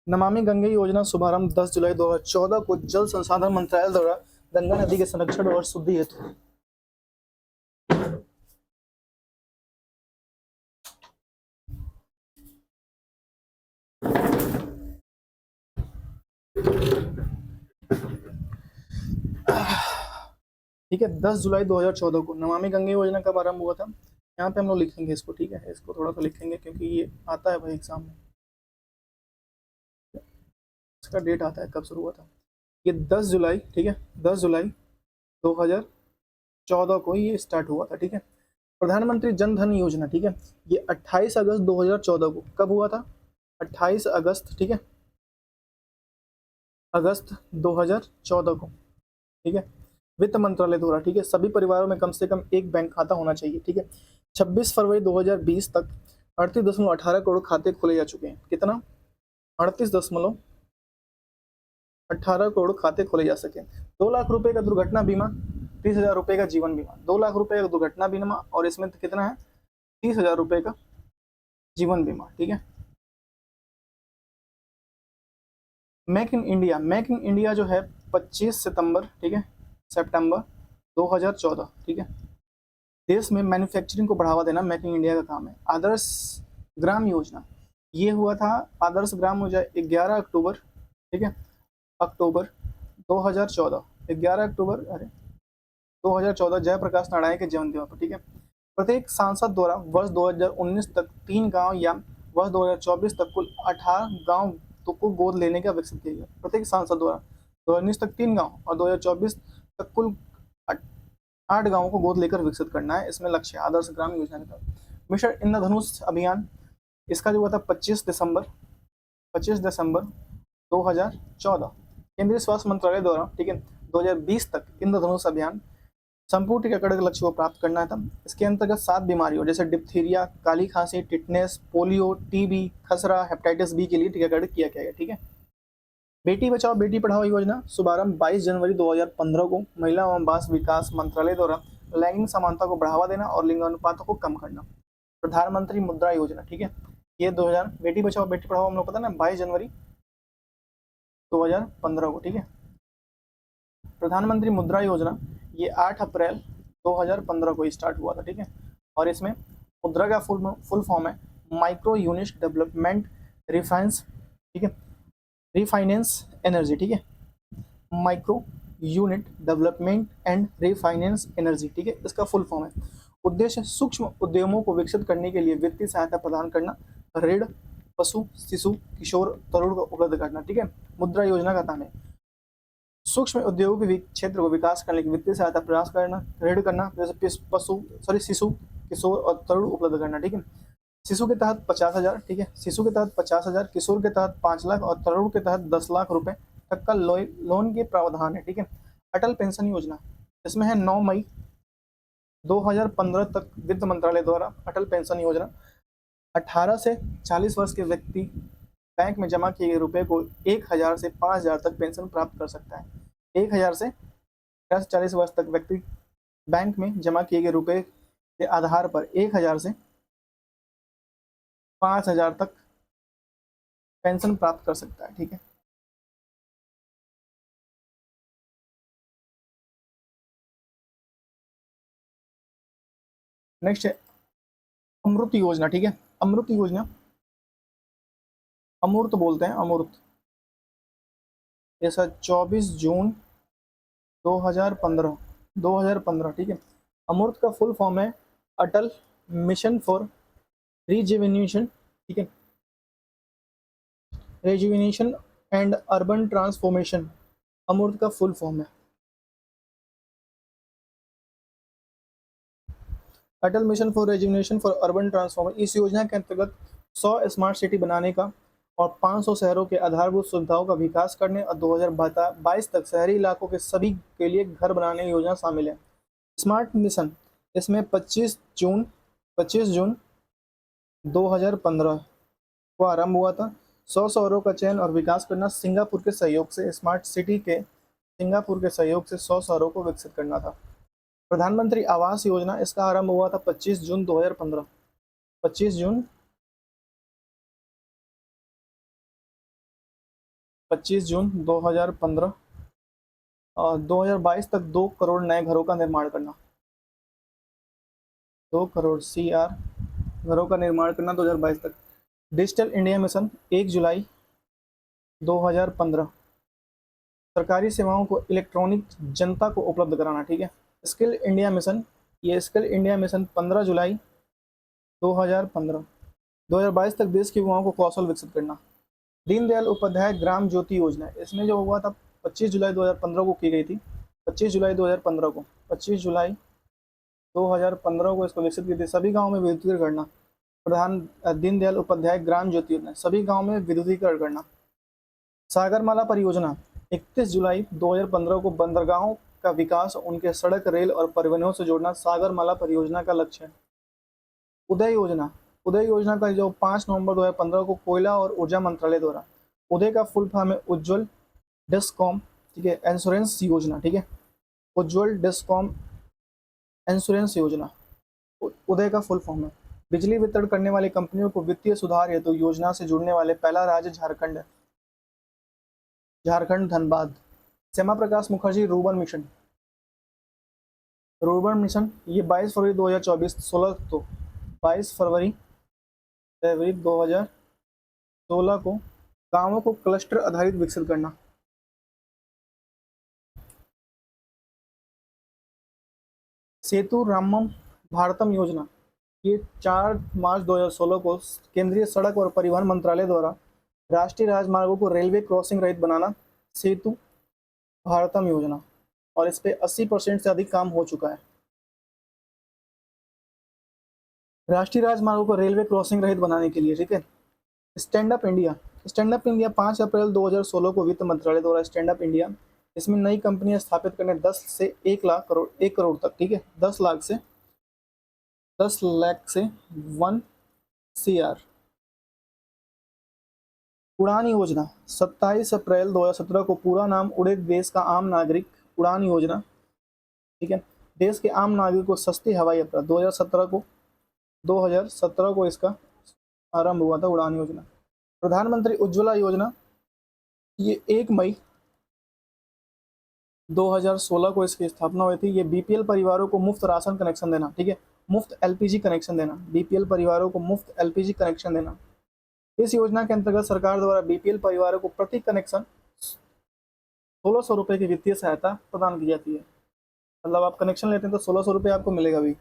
नमामि गंगे योजना शुभारंभ 10 जुलाई 2014 को जल संसाधन मंत्रालय द्वारा गंगा नदी के संरक्षण और शुद्धि हेतु ठीक है। 10 जुलाई 2014 को नमामि गंगे योजना कब आरंभ हुआ था? यहाँ पे हम लोग लिखेंगे इसको, ठीक है, इसको थोड़ा सा लिखेंगे क्योंकि ये आता है भाई एग्जाम में, इसका डेट आता है कब शुरू हुआ था। ये 10 जुलाई, ठीक है, 10 जुलाई 2014 को ये स्टार्ट हुआ था, ठीक है। प्रधानमंत्री जन धन योजना, ठीक है, ये 28 अगस्त 2014 को कब हुआ था? 28 अगस्त, ठीक है, अगस्त 2014 को, ठीक है, वित्त मंत्रालय द्वारा, ठीक है, सभी परिवारों में कम से कम एक बैंक खाता होना चाहिए, ठीक है। 26 फरवरी 2020 तक 38.18 करोड़ खाते खोले जा चुके हैं। कितना? 38.18 करोड़ खाते खोले जा सके। 2 लाख रुपए का दुर्घटना बीमा, 30,000 रुपए का जीवन बीमा। 2 लाख रुपए का दुर्घटना बीमा और इसमें तो कितना है? 30,000 रुपए का जीवन बीमा, ठीक है। Make in India, make in India जो है 25 सितंबर, ठीक है, सितंबर 2014, ठीक है। देश में मैन्युफैक्चरिंग को बढ़ावा देना मेक इन इंडिया का काम है। आदर्श ग्राम योजना, ये हुआ था आदर्श ग्राम योजना 11 अक्टूबर, ठीक है, अक्टूबर 2014, 11 अक्टूबर, अरे 2014 जयप्रकाश नारायण के जन्म दिवस पर, ठीक है। प्रत्येक सांसद द्वारा वर्ष 2019 तक 3 गांव या वर्ष 2024 तक कुल 18 गांव तो को गोद लेने का विकसित किया गया। प्रत्येक सांसद द्वारा 2019 तक 3 गांव और 2024 तक कुल 8 गांवों को गोद लेकर विकसित करना है, इसमें लक्ष्य है आदर्श ग्राम योजना के तहत। मिशन इंद्रधनुष अभियान, इसका जो हुआ था 25 दिसंबर 2014, केंद्रीय स्वास्थ्य मंत्रालय द्वारा, ठीक है, 2020 तक इंद्रधनुष अभियान संपूर्ण टीकाकरण के लक्ष्य को प्राप्त करना था। इसके अंतर्गत 7 बीमारियों जैसे डिप्थीरिया, काली खांसी, टिटनेस, पोलियो, टीबी, खसरा, हेपेटाइटिस बी के लिए टीकाकरण किया गया है, ठीक है। बेटी बचाओ बेटी पढ़ाओ योजना शुभारंभ 22 जनवरी 2015 को महिला एवं बाल विकास मंत्रालय द्वारा लैंगिक समानता को बढ़ावा देना और लिंगानुपातों को कम करना। प्रधानमंत्री मुद्रा योजना, ठीक है, ये 2000 बेटी बचाओ बेटी पढ़ाओ हम लोग पता ना 22 जनवरी 2015 को, ठीक है। प्रधानमंत्री मुद्रा योजना ये 8 अप्रैल 2015 को स्टार्ट हुआ था, ठीक है। और इसमें मुद्रा का फुल फॉर्म है माइक्रो यूनिट डेवलपमेंट रिफाइंस, ठीक है, रिफाइनेंस एनर्जी, ठीक है, micro unit development and refinance energy, ठीक है, इसका फुल फॉर्म है। उद्देश्य सूक्ष्म उद्यमों को विकसित करने के लिए वित्तीय सहायता प्रदान करना, ऋण पशु शिशु किशोर तरुण को उपलब्ध करना, ठीक है। मुद्रा योजना का काम है सूक्ष्म उद्योगों के क्षेत्र को विकास करने की वित्तीय सहायता प्रयास करना, ऋण करना, जैसे शिशु किशोर और तरुण उपलब्ध करना, ठीक है। शिशु के तहत 50,000, ठीक है, शिशु के तहत 50,000, किशोर के तहत 5 लाख और तरुण के तहत 10 लाख रुपए तक का लोन के प्रावधान है, ठीक है। अटल पेंशन योजना, इसमें है 9 मई 2015 तक वित्त मंत्रालय द्वारा अटल पेंशन योजना 18 से 40 वर्ष के व्यक्ति बैंक में जमा किए गए रुपए को 1,000 से 5,000 तक पेंशन प्राप्त कर सकता है। 1,000 से 40 वर्ष तक व्यक्ति बैंक में जमा किए गए रुपए के आधार पर 1,000 से 5,000 तक पेंशन प्राप्त कर सकता है, ठीक है। नेक्स्ट है अमृत योजना, ठीक है। अमृत योजना, अमूर्त बोलते हैं, अमूर्त, ऐसा 24 जून 2015, ठीक है। अमूर्त का फुल फॉर्म है अटल मिशन फॉर रिजुविनेशन, ठीक है, रिजुविनेशन एंड अर्बन ट्रांसफॉर्मेशन, अमूर्त का फुल फॉर्म है। Atal mission for rejuvenation for urban transformation, इस योजना के अंतर्गत 100 स्मार्ट सिटी बनाने का और 500 शहरों के आधारभूत सुविधाओं का विकास करने और 2022 तक शहरी इलाकों के सभी के लिए घर बनाने की योजना शामिल है। स्मार्ट मिशन, इसमें 25 जून 2015 को आरंभ हुआ था। 100 शहरों का चयन और विकास करना, सिंगापुर के सहयोग से स्मार्ट सिटी के सिंगापुर के सहयोग से 100 शहरों को विकसित करना था। प्रधानमंत्री आवास योजना, इसका आरंभ हुआ था 25 जून 2015, 25 जून 2015 और 2022 तक 2 करोड़ नए घरों का निर्माण करना, 2 करोड़ CR घरों का निर्माण करना 2022 तक। डिजिटल इंडिया मिशन 1 जुलाई 2015, सरकारी सेवाओं को इलेक्ट्रॉनिक जनता को उपलब्ध कराना, ठीक है, स्किल इंडिया मिशन, ये स्किल इंडिया मिशन 15 जुलाई 2015 2022 तक देश के युवाओं को कौशल विकसित करना। दीनदयाल उपाध्याय ग्राम ज्योति योजना, इसमें जो हुआ था 25 जुलाई 2015 को की गई थी, 25 जुलाई 2015 को, 25 जुलाई 2015 को इसको विकसित की थी। सभी गाँव में विद्युतीकरण करना, प्रधान दीनदयाल उपाध्याय ग्राम ज्योति योजना, सभी गाँव में विद्युतीकरण करना। सागरमाला परियोजना 31 जुलाई 2015 को बंदरगाहों का विकास, उनके सड़क, रेल और परिवहनों से जोड़ना सागरमाला परियोजना का लक्ष्य है। उदय योजना, उदय योजना का जो 5 नवंबर 2015 को कोयला और ऊर्जा मंत्रालय द्वारा, उदय का फुल फॉर्म है उज्ज्वल डिस्कॉम, ठीक है, इंश्योरेंस योजना, ठीक है, उज्ज्वल डिस्कॉम इंश्योरेंस योजना, उदय का फुल फॉर्म है। बिजली वितरण करने वाली कंपनियों को वित्तीय सुधार हेतु योजना से जुड़ने वाले पहला राज्य झारखंड है, Jharkhand Dhanbad. Shyama Prasad Mukherjee rurban mission, rurban mission ये 22 फरवरी 2024 16 तो 22 फरवरी 2016 को गांवों को क्लस्टर आधारित विकसित करना। सेतु रामम भारतम योजना, ये 4 मार्च 2016 को केंद्रीय सड़क और परिवहन मंत्रालय द्वारा राष्ट्रीय राजमार्गों को रेलवे क्रॉसिंग रहित बनाना, सेतु भारतम योजना, और इस पे 80% से अधिक काम हो चुका है। राष्ट्रीय राजमार्गों को रेलवे क्रॉसिंग रहित बनाने के लिए, ठीक है। Stand up India, stand up India 5 अप्रैल 2016 को वित्त मंत्रालय द्वारा स्टैंड अप इंडिया, इसमें नई कंपनियां स्थापित करने 10 से 1 लाख करोड़, 1 करोड़ तक, ठीक है, 10 लाख से 1 CR। उड़ान योजना 27 अप्रैल 2017 को, पूरा नाम उड़े देश का आम नागरिक, उड़ान योजना, ठीक है, देश के आम नागरिक को सस्ती हवाई यात्रा, 2017 को इसका आरंभ हुआ था उड़ान योजना। प्रधानमंत्री उज्ज्वला योजना, ये 1 मई 2016 को इसकी स्थापना हुई थी। ये बीपीएल परिवारों को मुफ्त राशन कनेक्शन देना, ठीक है, मुफ्त एलपीजी कनेक्शन देना, बीपीएल परिवारों को मुफ्त एलपीजी कनेक्शन देना। इस योजना के अंतर्गत सरकार द्वारा बीपीएल परिवारों को प्रति कनेक्शन 1600 रुपये की वित्तीय सहायता प्रदान की जाती है। मतलब आप कनेक्शन लेते हैं तो 1600 रुपये आपको मिलेगा भी।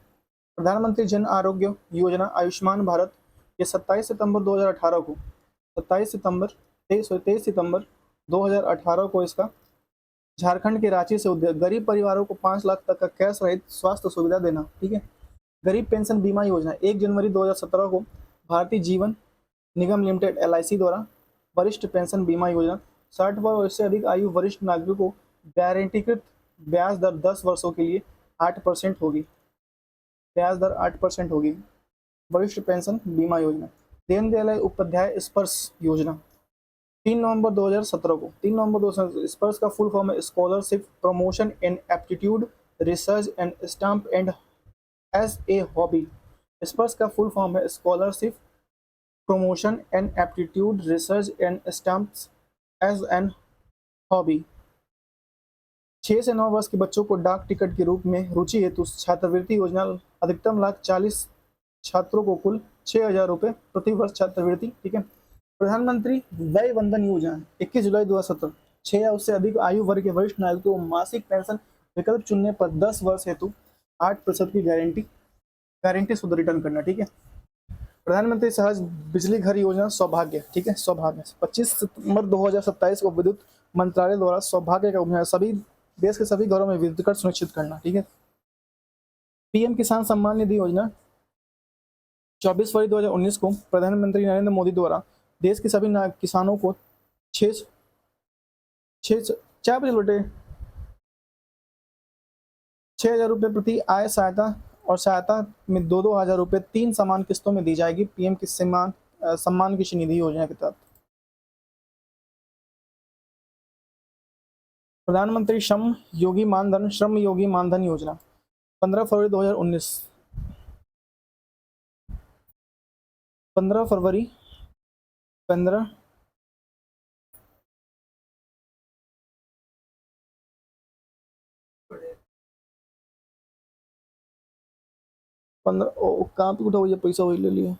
प्रधानमंत्री जन आरोग्य योजना आयुष्मान भारत, ये 27 सितंबर 2018 को, 27 सितंबर 23 सितंबर 2018 को इसका झारखंड के रांची से उद्योग, गरीब परिवारों को 5 लाख तक का कैश रहित स्वास्थ्य सुविधा देना, ठीक है। गरीब पेंशन बीमा योजना 1 जनवरी 2017 को भारतीय जीवन निगम लिमिटेड LIC द्वारा वरिष्ठ पेंशन बीमा योजना, 60 वर्ष से अधिक आयु वरिष्ठ नागरिकों को गारंटीकृत ब्याज दर 10 वर्षों के लिए 8% होगी, ब्याज दर 8% होगी। वरिष्ठ पेंशन बीमा योजना। दीनदयाल उपाध्याय स्पर्श योजना 3 नवंबर 2017 को, 3 नवंबर 2017, स्पर्श का फुल फॉर्म है scholarship promotion in aptitude research and stamp and as a hobby. Sparsh का फुल फॉर्म है scholarship promotion and aptitude research and stamps as an hobby. 6 से 9 वर्ष के बच्चों को डाक टिकट के रूप में रुचि हेतु छात्रवृत्ति योजना, अधिकतम लाख 40 छात्रों को कुल 6,000 रुपये प्रति वर्ष छात्रवृत्ति, ठीक है। प्रधानमंत्री वय वंदन योजना 21 जुलाई 2017, 6 या उससे अधिक आयु वर्ग के वरिष्ठ नागरिकों को मासिक पेंशन विकल्प चुनने पर 10 वर्ष हेतु 8% की गारंटी शुद्ध रिटर्न करना, ठीक है। प्रधानमंत्री सहज बिजली घर योजना सौभाग्य, ठीक है, सौभाग्य 25 सितंबर 2027 को विद्युत मंत्रालय द्वारा सौभाग्य का अभियान, सभी देश के सभी घरों में विद्युतीकरण सुनिश्चित करना, ठीक है। पीएम किसान सम्मान निधि योजना 24 फरवरी 2019 को प्रधानमंत्री नरेंद्र मोदी द्वारा देश के सभी किसानों को 6 4 बजे 6,000 रुपये प्रति आय सहायता, और सहायता में 2-2 हज़ार रुपये 3 समान किस्तों में दी जाएगी पीएम की सम्मान कृषि निधि योजना के तहत। प्रधानमंत्री श्रम योगी मानधन योजना 15 फरवरी 2019, 15 फरवरी 15 15 कहाँ पे उठा, ये पैसा वही ले लिया।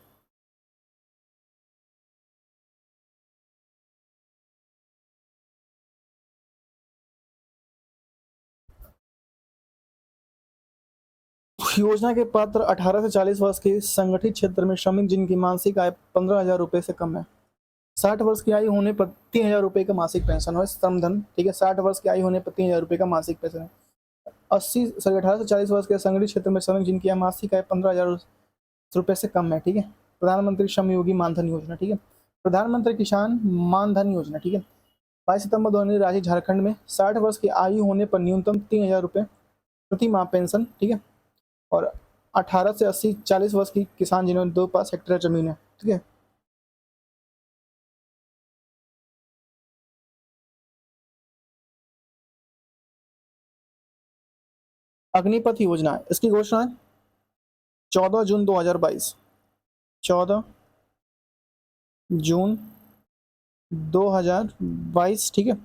योजना के पात्र 18 से 40 वर्ष के संगठित क्षेत्र में श्रमिक जिनकी मासिक आय 15,000 रुपए से कम है। 60 वर्ष की आयु होने पर 3,000 रुपए का मासिक पेंशन हो, श्रम धन, ठीक है। 60 वर्ष की आयु होने पर 3,000 रुपए का मासिक पेंशन है। 18 से 40 वर्ष के संगठित क्षेत्र में श्रमिक जिनकी मासिक आय 15,000 रुपए से कम है, ठीक है। प्रधानमंत्री श्रम योगी मानधन योजना, ठीक है। प्रधानमंत्री किसान मानधन योजना, ठीक है। 22 सितंबर 2000 राज्य झारखंड में 60 वर्ष की आयु होने पर न्यूनतम 3,000 रुपए प्रति माह पेंशन, ठीक है। और 18 से 80 40 वर्ष की किसान जिन्होंने 2 हेक्टेयर जमीन है, ठीक है। अग्निपथ योजना, इसकी घोषणा 14 जून 2022, 14 जून 2022, ठीक है।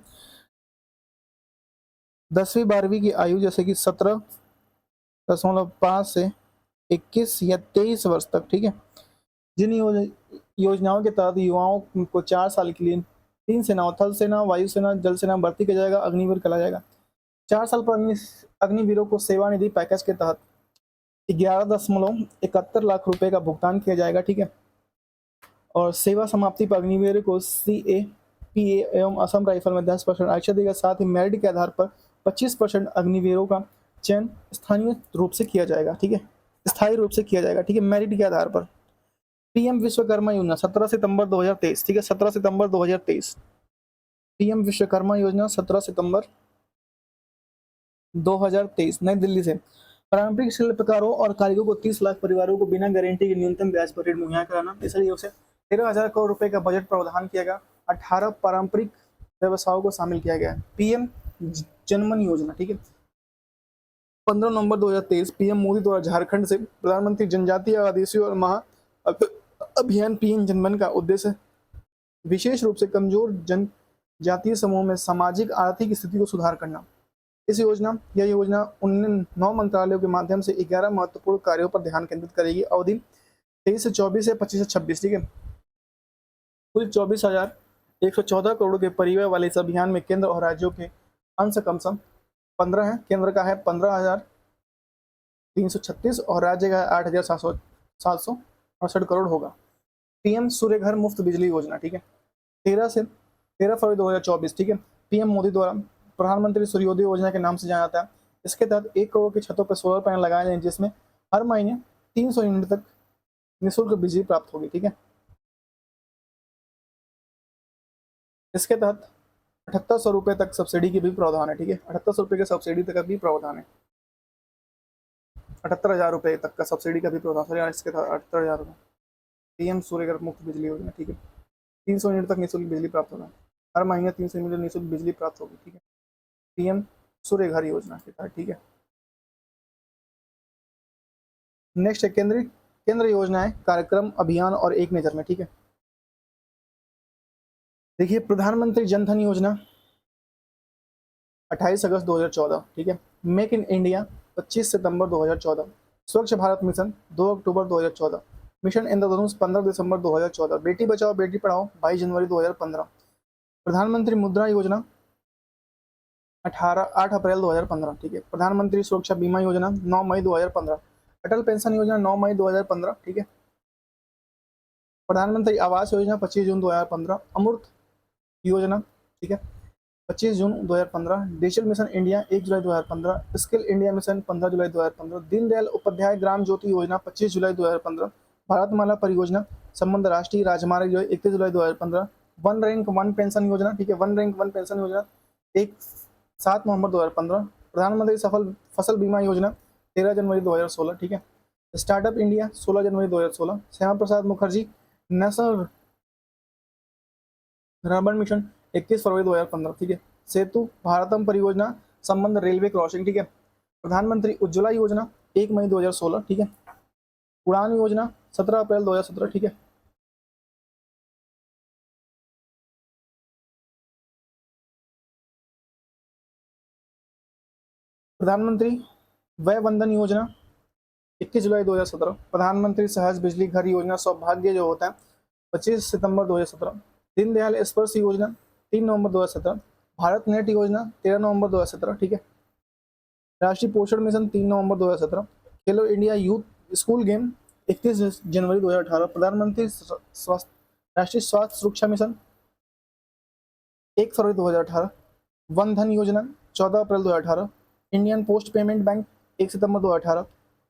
10वीं 12वीं की आयु जैसे कि 17.5 से 21 या 23 वर्ष तक, ठीक है। जिन योजनाओं के तहत युवाओं को 4 साल के लिए 3 सेनाओं, थल सेना, वायु सेना, जल सेना भर्ती किया जाएगा, अग्निवीर कहा जाएगा। 4 साल पर अग्निवीरों को सेवानिधि पैकेज के तहत 11.71 लाख रुपए का भुगतान किया जाएगा, ठीक है। और सेवा समाप्ति पर अग्निवीर को CAPA एवं असम राइफल में 10% आरक्षण देगा। साथ ही मेरिट के आधार पर 25% अग्निवीरों का चयन स्थानीय रूप से किया जाएगा, ठीक है, स्थायी रूप से किया जाएगा, ठीक है, मेरिट के आधार पर। पीएम विश्वकर्मा योजना 17 सितंबर 2023, ठीक है, 17 सितंबर 2023। पीएम विश्वकर्मा योजना 17 सितंबर 2023 नई दिल्ली से पारंपरिक शिल्पकारों और कारीगरों को 30 लाख परिवारों को बिना गारंटी के न्यूनतम ब्याज पर ऋण मुहैया कराना। इसलिए उसे 13,000 करोड़ रुपए का बजट प्रावधान किया गया। 18 पारंपरिक व्यवसायों को शामिल किया गया है। पीएम जनमन योजना, ठीक है, 15 नवंबर 2023 पीएम मोदी द्वारा झारखंड से प्रधानमंत्री जनजातीय आदिवासी और महा अभियान पीएम जनमन का उद्देश्य विशेष रूप से कमजोर जनजातीय समूह में सामाजिक आर्थिक स्थिति को सुधार करना। यह योजना 9 मंत्रालयों के माध्यम से 11 महत्वपूर्ण कार्यों पर ध्यान केंद्रित करेगी। अवधि 23 से 24 है, 25 से 26, ठीक है। कुल 24,114 करोड़ के परिव्यय वाले इस अभियान में केंद्र और राज्यों के अंश कम से कम 15 है। केंद्र का है 15,336 और राज्य का है 8,768 करोड़ होगा। पीएम सूर्य घर मुफ्त बिजली योजना, ठीक है, 13 फरवरी 2024, ठीक है। पीएम मोदी द्वारा प्रधानमंत्री सूर्योदय योजना के नाम से जाना जाता है। इसके तहत 1 करोड़ की छतों पर सोलर पैनल लगाए जाएंगे, जिसमें हर महीने 300 यूनिट तक निःशुल्क बिजली प्राप्त होगी, ठीक है। इसके तहत 7,800 रुपए तक सब्सिडी की भी प्रावधान है, ठीक है। 7,800 रुपए के सब्सिडी तक का भी प्रावधान है। 78,000 रुपए तक का सब्सिडी का भी प्रावधान है। इसके तहत 78,000 रुपए पीएम सूर्य घर मुफ्त बिजली योजना, ठीक है। 300 यूनिट तक निःशुल्क बिजली प्राप्त होगा। हर महीने 300 यूनिट निःशुल्क बिजली प्राप्त होगी, ठीक है, पीएम सूर्य घर योजना के तहत, ठीक है। नेक्स्ट है केंद्र योजनाएं, कार्यक्रम, अभियान और एक नजर में, ठीक है। देखिए, प्रधानमंत्री जन धन योजना 28 अगस्त 2014, ठीक है। मेक इन इंडिया 25 सितंबर 2014। स्वच्छ भारत मिशन 2 अक्टूबर 2014। मिशन इंद्रधनुष 15 दिसंबर 2014। बेटी बचाओ बेटी पढ़ाओ 22 जनवरी 2015। प्रधानमंत्री मुद्रा योजना 8 अप्रैल 2015, ठीक है। प्रधानमंत्री सुरक्षा बीमा योजना 9 मई 2015। अटल पेंशन योजना 9 मई 2015, ठीक है। प्रधानमंत्री आवास योजना 25 जून 2015। अमृत योजना, ठीक है, 25 जून 2015। डिजिटल मिशन इंडिया 1 जुलाई 2015। स्किल इंडिया मिशन 15 जुलाई 2015। दीनदयाल उपाध्याय ग्राम ज्योति योजना 25 जुलाई 2015। भारतमाला परियोजना संबंध राष्ट्रीय राजमार्ग जो 31 जुलाई 2015। वन रैंक वन पेंशन योजना, ठीक है, वन रैंक वन पेंशन योजना 7 नवंबर 2015। प्रधानमंत्री सफल फसल बीमा योजना 13 जनवरी 2016, ठीक है। स्टार्टअप इंडिया 16 जनवरी 2016। Shyama Prasad Mukherjee national urban mission 21 फरवरी 2015, ठीक है। सेतु भारतम परियोजना संबंध रेलवे क्रॉसिंग, ठीक है। प्रधानमंत्री उज्ज्वला योजना 1 मई 2016, ठीक है। उड़ान योजना 17 अप्रैल 2017, ठीक है। प्रधानमंत्री वय वंदन योजना 21 जुलाई 2017। प्रधानमंत्री सहज बिजली घर योजना सौभाग्य जो होता है 25 सितंबर 2017। दीनदयाल स्पर्श योजना 3 नवंबर 2017। भारत नेट योजना 13 नवंबर 2017, ठीक है। राष्ट्रीय पोषण मिशन 3 नवंबर 2017। खेलो इंडिया यूथ स्कूल गेम 31 जनवरी 2018। प्रधानमंत्री राष्ट्रीय स्वास्थ्य सुरक्षा मिशन 1 फरवरी 2018। वन धन योजना 14 अप्रैल 2018। इंडियन पोस्ट पेमेंट बैंक 1 सितंबर 2018।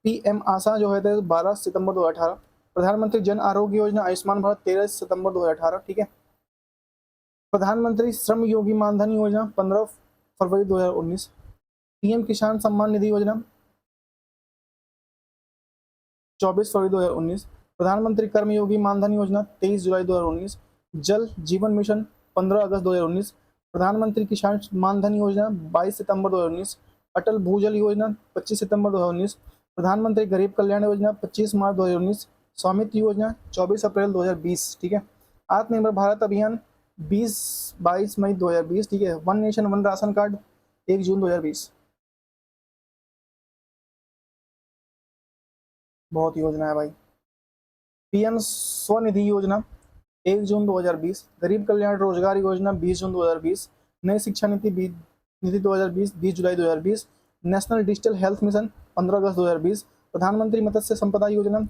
पीएम आशा जो है 12 सितंबर 2018। प्रधानमंत्री जन आरोग्य योजना आयुष्मान भारत 13 सितंबर 2018। ठीक है। प्रधानमंत्री श्रम योगी मानधन योजना 15 फरवरी 2019। पीएम किसान सम्मान निधि योजना 24 फरवरी 2019। प्रधानमंत्री कर्मयोगी मानधन योजना 23 जुलाई 2019। जल जीवन मिशन 15 अगस्त 2019। प्रधानमंत्री किसान मानधन योजना 22 सितंबर 2019। अटल भूजल योजना 25 सितंबर 2019। प्रधानमंत्री गरीब कल्याण योजना 25 मार्च 2019। स्वामित्व योजना 24 अप्रैल 2020। ठीक है। आत्मनिर्भर भारत अभियान 22 मई 2020। ठीक है। One nation one ration card 1 जून 2020। बहुत योजना है भाई। पीएम स्वनिधि योजना 1 जून 2020। गरीब कल्याण रोजगार योजना 20 जून 2020। नई शिक्षा नीति नीति 2020 20 जुलाई 2020। नेशनल डिजिटल हेल्थ मिशन 15 अगस्त 2020। प्रधानमंत्री मत्स्य संपदा योजना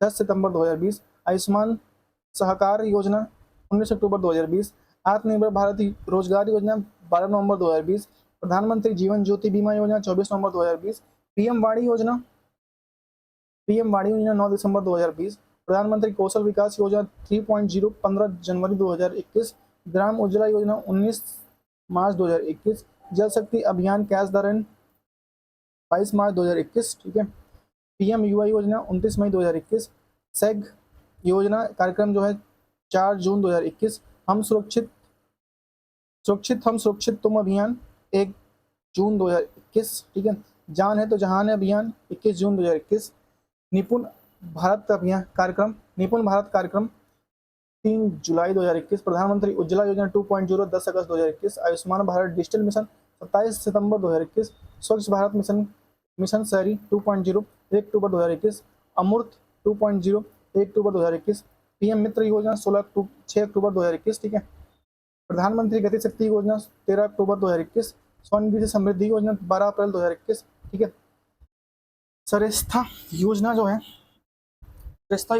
10 सितंबर 2020। आयुष्मान सहकार योजना 19 अक्टूबर 2020। आत्मनिर्भर भारत रोजगार योजना 12 नवंबर 2020। प्रधानमंत्री जीवन ज्योति बीमा योजना 24 नवंबर 2020। पीएम वाणी योजना 9 दिसंबर 2020। प्रधानमंत्री कौशल विकास योजना 3.0 15 जनवरी 2021। ग्राम उज्ज्वला योजना 19 मार्च 2021। जल शक्ति अभियान कैच द रन 22 मार्च 2021। ठीक है। पीएम युवा योजना 29 मई 2021। सेग योजना कार्यक्रम जो है 4 जून 2021। हम सुरक्षित तुम अभियान 1 जून 2021। ठीक है। जान है तो जहान है अभियान 21 जून 2021। निपुण भारत कार्यक्रम 3 जुलाई 2021। प्रधानमंत्री उज्ज्वला योजना 2.0 10 अगस्त 2021। आयुष्मान भारत डिजिटल मिशन 27 सितंबर 2021। स्वच्छ भारत मिशन शहरी 2.0 1 अक्टूबर 2021। अमृत 2.0 1 अक्टूबर 2021। पीएम मित्र योजना 6 अक्टूबर 2021। ठीक है। प्रधानमंत्री गति शक्ति योजना 13 अक्टूबर 2021। स्वनिधि समृद्धि योजना 12 अप्रैल 2021। ठीक है। श्रेष्ठा योजना जो है श्रेष्ठा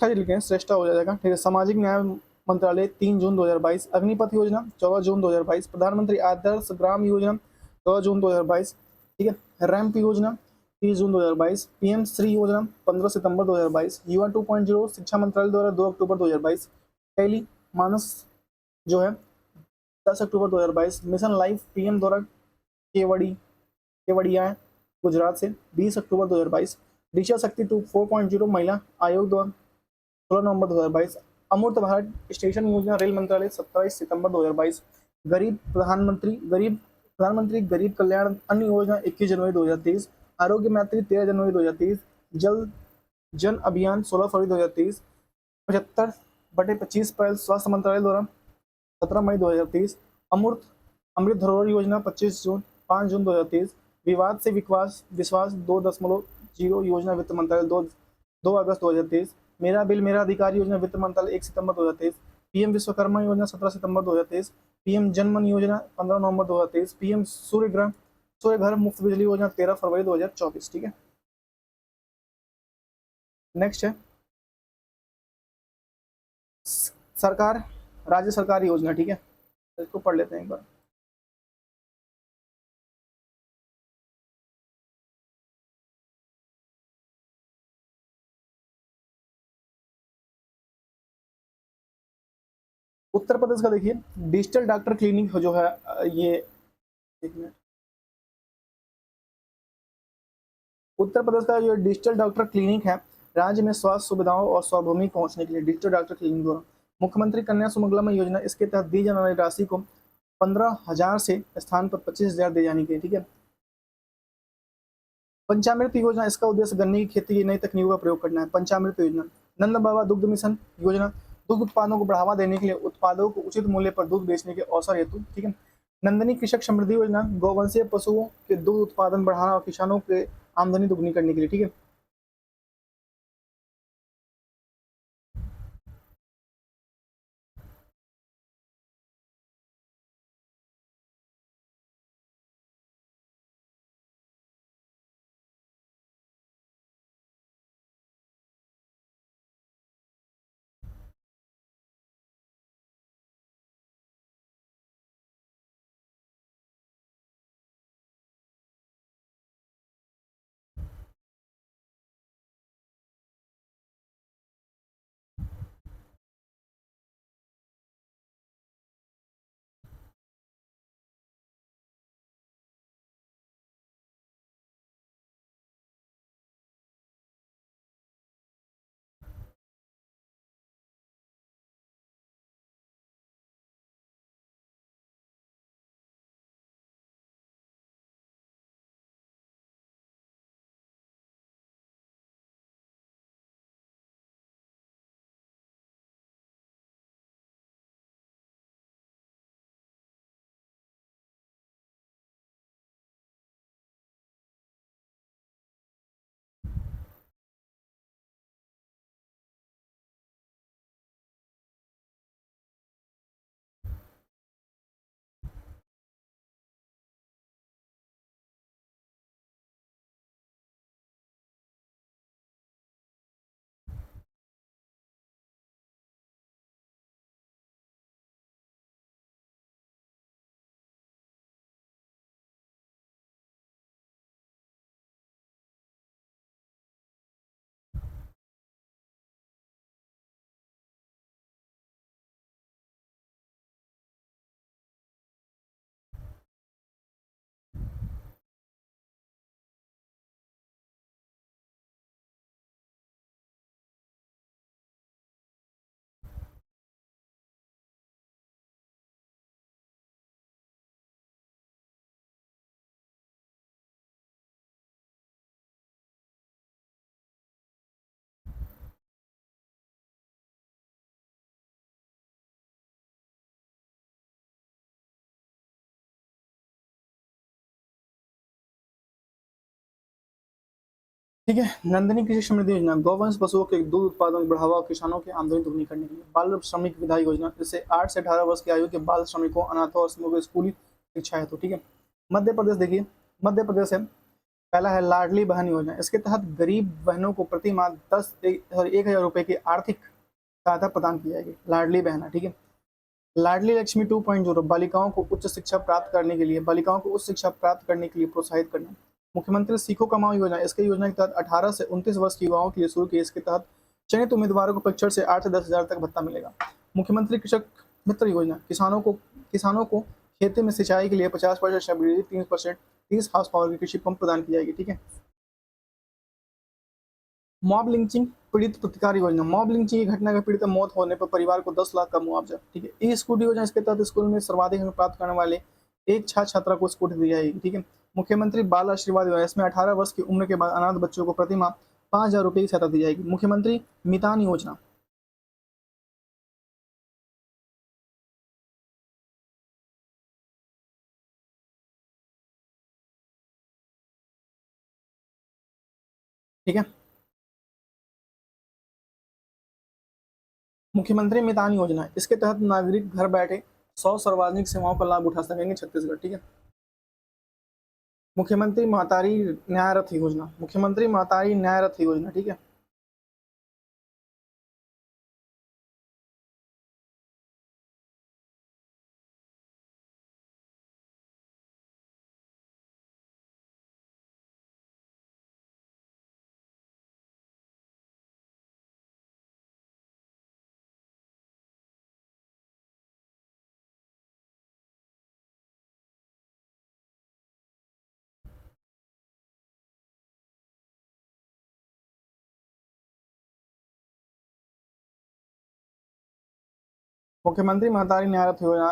लिखे हैं, श्रेष्ठा हो जाएगा। ठीक है। सामाजिक न्याय मंत्रालय 3 जून 2022। अग्निपथ योजना 14 जून 2022। प्रधानमंत्री आदर्श ग्राम योजना 14 जून 2022। ठीक है। रैंप योजना 30 जून 2022। पीएम श्री योजना 15 सितंबर 2022। युवा 2.0 शिक्षा मंत्रालय द्वारा 2 अक्टूबर 2022। टेली मानस जो है 10 अक्टूबर 2022। मिशन लाइफ पीएम द्वारा केवड़िया गुजरात से 20 अक्टूबर 2022। दिशा शक्ति 4.0 महिला आयोग द्वारा 16 नवंबर 2022। अमूर्त भारत स्टेशन योजना रेल मंत्रालय 27 सितंबर 2022। प्रधानमंत्री गरीब कल्याण अन्न योजना 21 जनवरी 2023। आरोग्य मैत्री 13 जनवरी 2023। जल जन अभियान 16 फरवरी 2023। 75/25 अप्रैल स्वास्थ्य मंत्रालय द्वारा 17 मई 2023। अमृत धरोहर योजना 5 जून 2023। विवाद से विश्वास 2.0 योजना वित्त मंत्रालय 2 अगस्त 2023। मेरा बिल मेरा अधिकार योजना वित्त मंत्रालय 1 सितंबर 2023। पीएम विश्वकर्मा योजना 17 सितंबर 2023। पीएम जनमन योजना 15 नवंबर 2023। पीएम सूर्य घर मुफ्त बिजली योजना 13 फरवरी 2024। ठीक है। नेक्स्ट है राज्य सरकार योजना। ठीक है। इसको पढ़ लेते हैं एक बार। उत्तर प्रदेश का देखिए डिजिटल डॉक्टर क्लिनिक जो है ये एक मिनट। उत्तर प्रदेश का जो डिजिटल डॉक्टर क्लिनिक है राज्य में स्वास्थ्य सुविधाओं और सार्वभौमिक पहुंचने के लिए डिजिटल डॉक्टर क्लिनिक द्वारा मुख्यमंत्री कन्या सुमंगला योजना इसके तहत दी जाने वाली राशि को 15,000 से स्थान पर 25,000 दे जाने की। ठीक है। पंचामृत योजना इसका उद्देश्य गन्ने की खेती की नई तकनीकों का प्रयोग करना है। पंचामृत योजना नंद बाबा दुग्ध मिशन योजना दुग्ध उत्पादों को बढ़ावा देने के लिए उत्पादों को उचित मूल्य पर दूध बेचने के अवसर हेतु। ठीक है। नंदनी कृषक समृद्धि योजना गौवंशीय पशुओं के दूध उत्पादन बढ़ाना और किसानों के आमदनी दुगनी करने के लिए। ठीक है। ठीक है। नंदिनी कृषि समृद्धि योजना, गौवंश पशुओं के दूध उत्पादन को बढ़ावा और किसानों की आमदनी दोगुनी करने के लिए। बाल श्रमिक विधायक योजना, जिससे 8 से 18 वर्ष की आयु के बाल श्रमिकों, अनाथों और समूह को स्कूली शिक्षा हेतु। ठीक है। मध्य प्रदेश देखिए, मध्य प्रदेश है, पहला है लाडली बहन योजना। इसके तहत गरीब बहनों को प्रति माह 1,000 रुपए की आर्थिक सहायता प्रदान की जाएगी। लाडली बहना, ठीक है। लाडली लक्ष्मी 2.0, बालिकाओं को उच्च शिक्षा प्राप्त करने के लिए, बालिकाओं को उच्च शिक्षा प्राप्त करने के लिए प्रोत्साहित करना। मुख्यमंत्री सीखो कमाओ योजना, इसके योजना के तहत 18 से 29 वर्ष के युवाओं के लिए शुरू की। इसके तहत चयनित उम्मीदवारों को प्रशिक्षण से 8 से 10,000 तक भत्ता मिलेगा। मुख्यमंत्री कृषक मित्र योजना, किसानों को खेती में सिंचाई के लिए 50% सब्सिडी, 3% 30 हाउस पावर की कृषि पंप प्रदान की जाएगी। ठीक है। मॉब लिंचिंग पीड़ित प्रतिकार योजना, मॉब लिंचिंग की घटना में पीड़ित मौत होने पर परिवार को 10 लाख का मुआवजा। ठीक है। ई स्कूटी योजना, इसके तहत स्कूल में सर्वाधिक अंक प्राप्त करने वाले एक छात्र छात्रा को स्कूटी दी जाएगी। ठीक है। मुख्यमंत्री बाल आशीर्वाद योजना, इसमें 18 वर्ष की उम्र के बाद अनाथ बच्चों को प्रति माह 5,000 रुपए की सहायता दी जाएगी। मुख्यमंत्री मितान योजना, ठीक है। मुख्यमंत्री मितान योजना, इसके तहत नागरिक घर बैठे 100 सार्वजनिक सेवाओं का लाभ उठा सकेंगे छत्तीसगढ़। ठीक है। मुख्यमंत्री महतारी न्याय रथ योजना, मुख्यमंत्री महतारी न्याय रथ योजना, ठीक है। मुख्यमंत्री महतारी न्याय रथ योजना,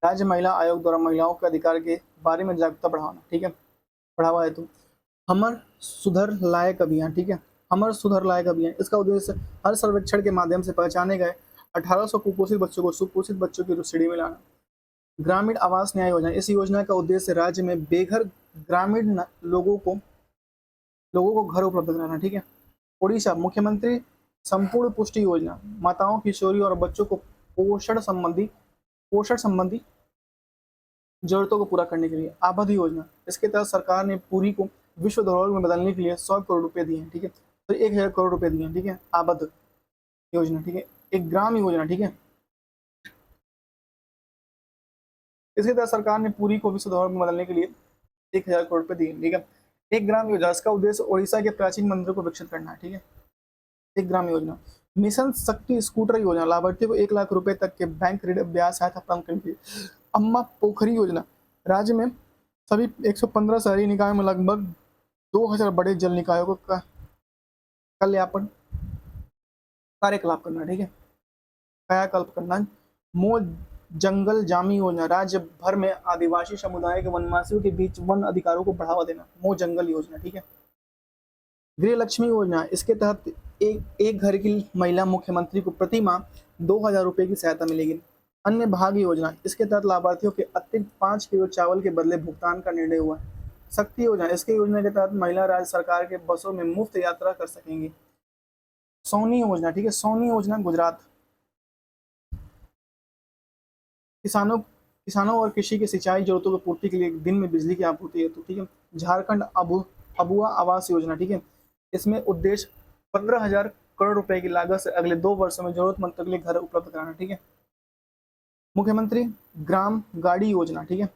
राज्य महिला आयोग द्वारा महिलाओं के अधिकार के बारे में जागरूकता बढ़ाना। ठीक है। बढ़ावा हेतु हमर सुधर लायक अभियान, ठीक है। हमर सुधर लायक अभियान, इसका उद्देश्य हर सर्वेक्षण के माध्यम से पहचाने गए 1800 कुपोषित बच्चों को सुपोषित बच्चों की श्रेणी में लाना। ग्रामीण आवास न्याय योजना, इस योजना का उद्देश्य राज्य में बेघर ग्रामीण लोगों को घर उपलब्ध कराना। ठीक है। उड़ीसा, मुख्यमंत्री संपूर्ण पुष्टि योजना, माताओं, किशोरी और बच्चों को पोषण संबंधी जरूरतों को पूरा करने के लिए। आबद योजना, इसके तहत सरकार ने पुरी को विश्व धरोहर में बदलने के लिए 100 करोड़ रुपए दिए हैं। ठीक है। तो 1,000 करोड़ रुपए दिए हैं। ठीक है। आबद योजना, ठीक है। एक ग्राम योजना, ठीक है, इसके तहत सरकार ने पुरी को विश्व धरोहर में बदलने के लिए 1,000 करोड़ रुपए दिए। ठीक है। एक ग्राम योजना, इसका उद्देश्य ओडिशा के प्राचीन मंदिरों को विकसित करना है। ठीक है। एक ग्राम योजना। मिशन शक्ति स्कूटर योजना, लाभार्थी को 1 लाख रुपए तक के बैंक ऋण ब्याज सहायता प्रदान करने के लिए। अम्मा पोखरी योजना, राज्य में सभी 115 शहरी निकायों में लगभग 2,000 बड़े जल निकायों का कल्याण कार्यकलाप करना। ठीक है। कायाकल्प करना। मो जंगल जामी योजना, राज्य भर में आदिवासी समुदाय के वनवासियों के बीच वन अधिकारों को बढ़ावा देना। मो जंगल योजना, ठीक है। गृह लक्ष्मी योजना, इसके तहत एक घर की महिला मुख्यमंत्री को प्रति माह 2,000 रुपए की सहायता मिलेगी। अन्य भाग्य योजना, इसके तहत लाभार्थियों के अतिरिक्त 5 किलो चावल के बदले भुगतान का निर्णय हुआ है। शक्ति योजना, इसके योजना के तहत महिला राज्य सरकार के बसों में मुफ्त यात्रा कर सकेंगी। सोनी योजना, ठीक है, सोनी योजना गुजरात, किसानों और कृषि की सिंचाई जरूरतों की पूर्ति के लिए दिन में बिजली की आपूर्ति हेतु। ठीक है। झारखंड अबुआ आवास योजना, ठीक है, इसमें उद्देश्य 15,000 करोड़ रुपए की लागत से अगले 2 वर्षों में जरूरतमंदों के लिए घर उपलब्ध कराना। ठीक है। मुख्यमंत्री ग्राम गाड़ी योजना, ठीक है,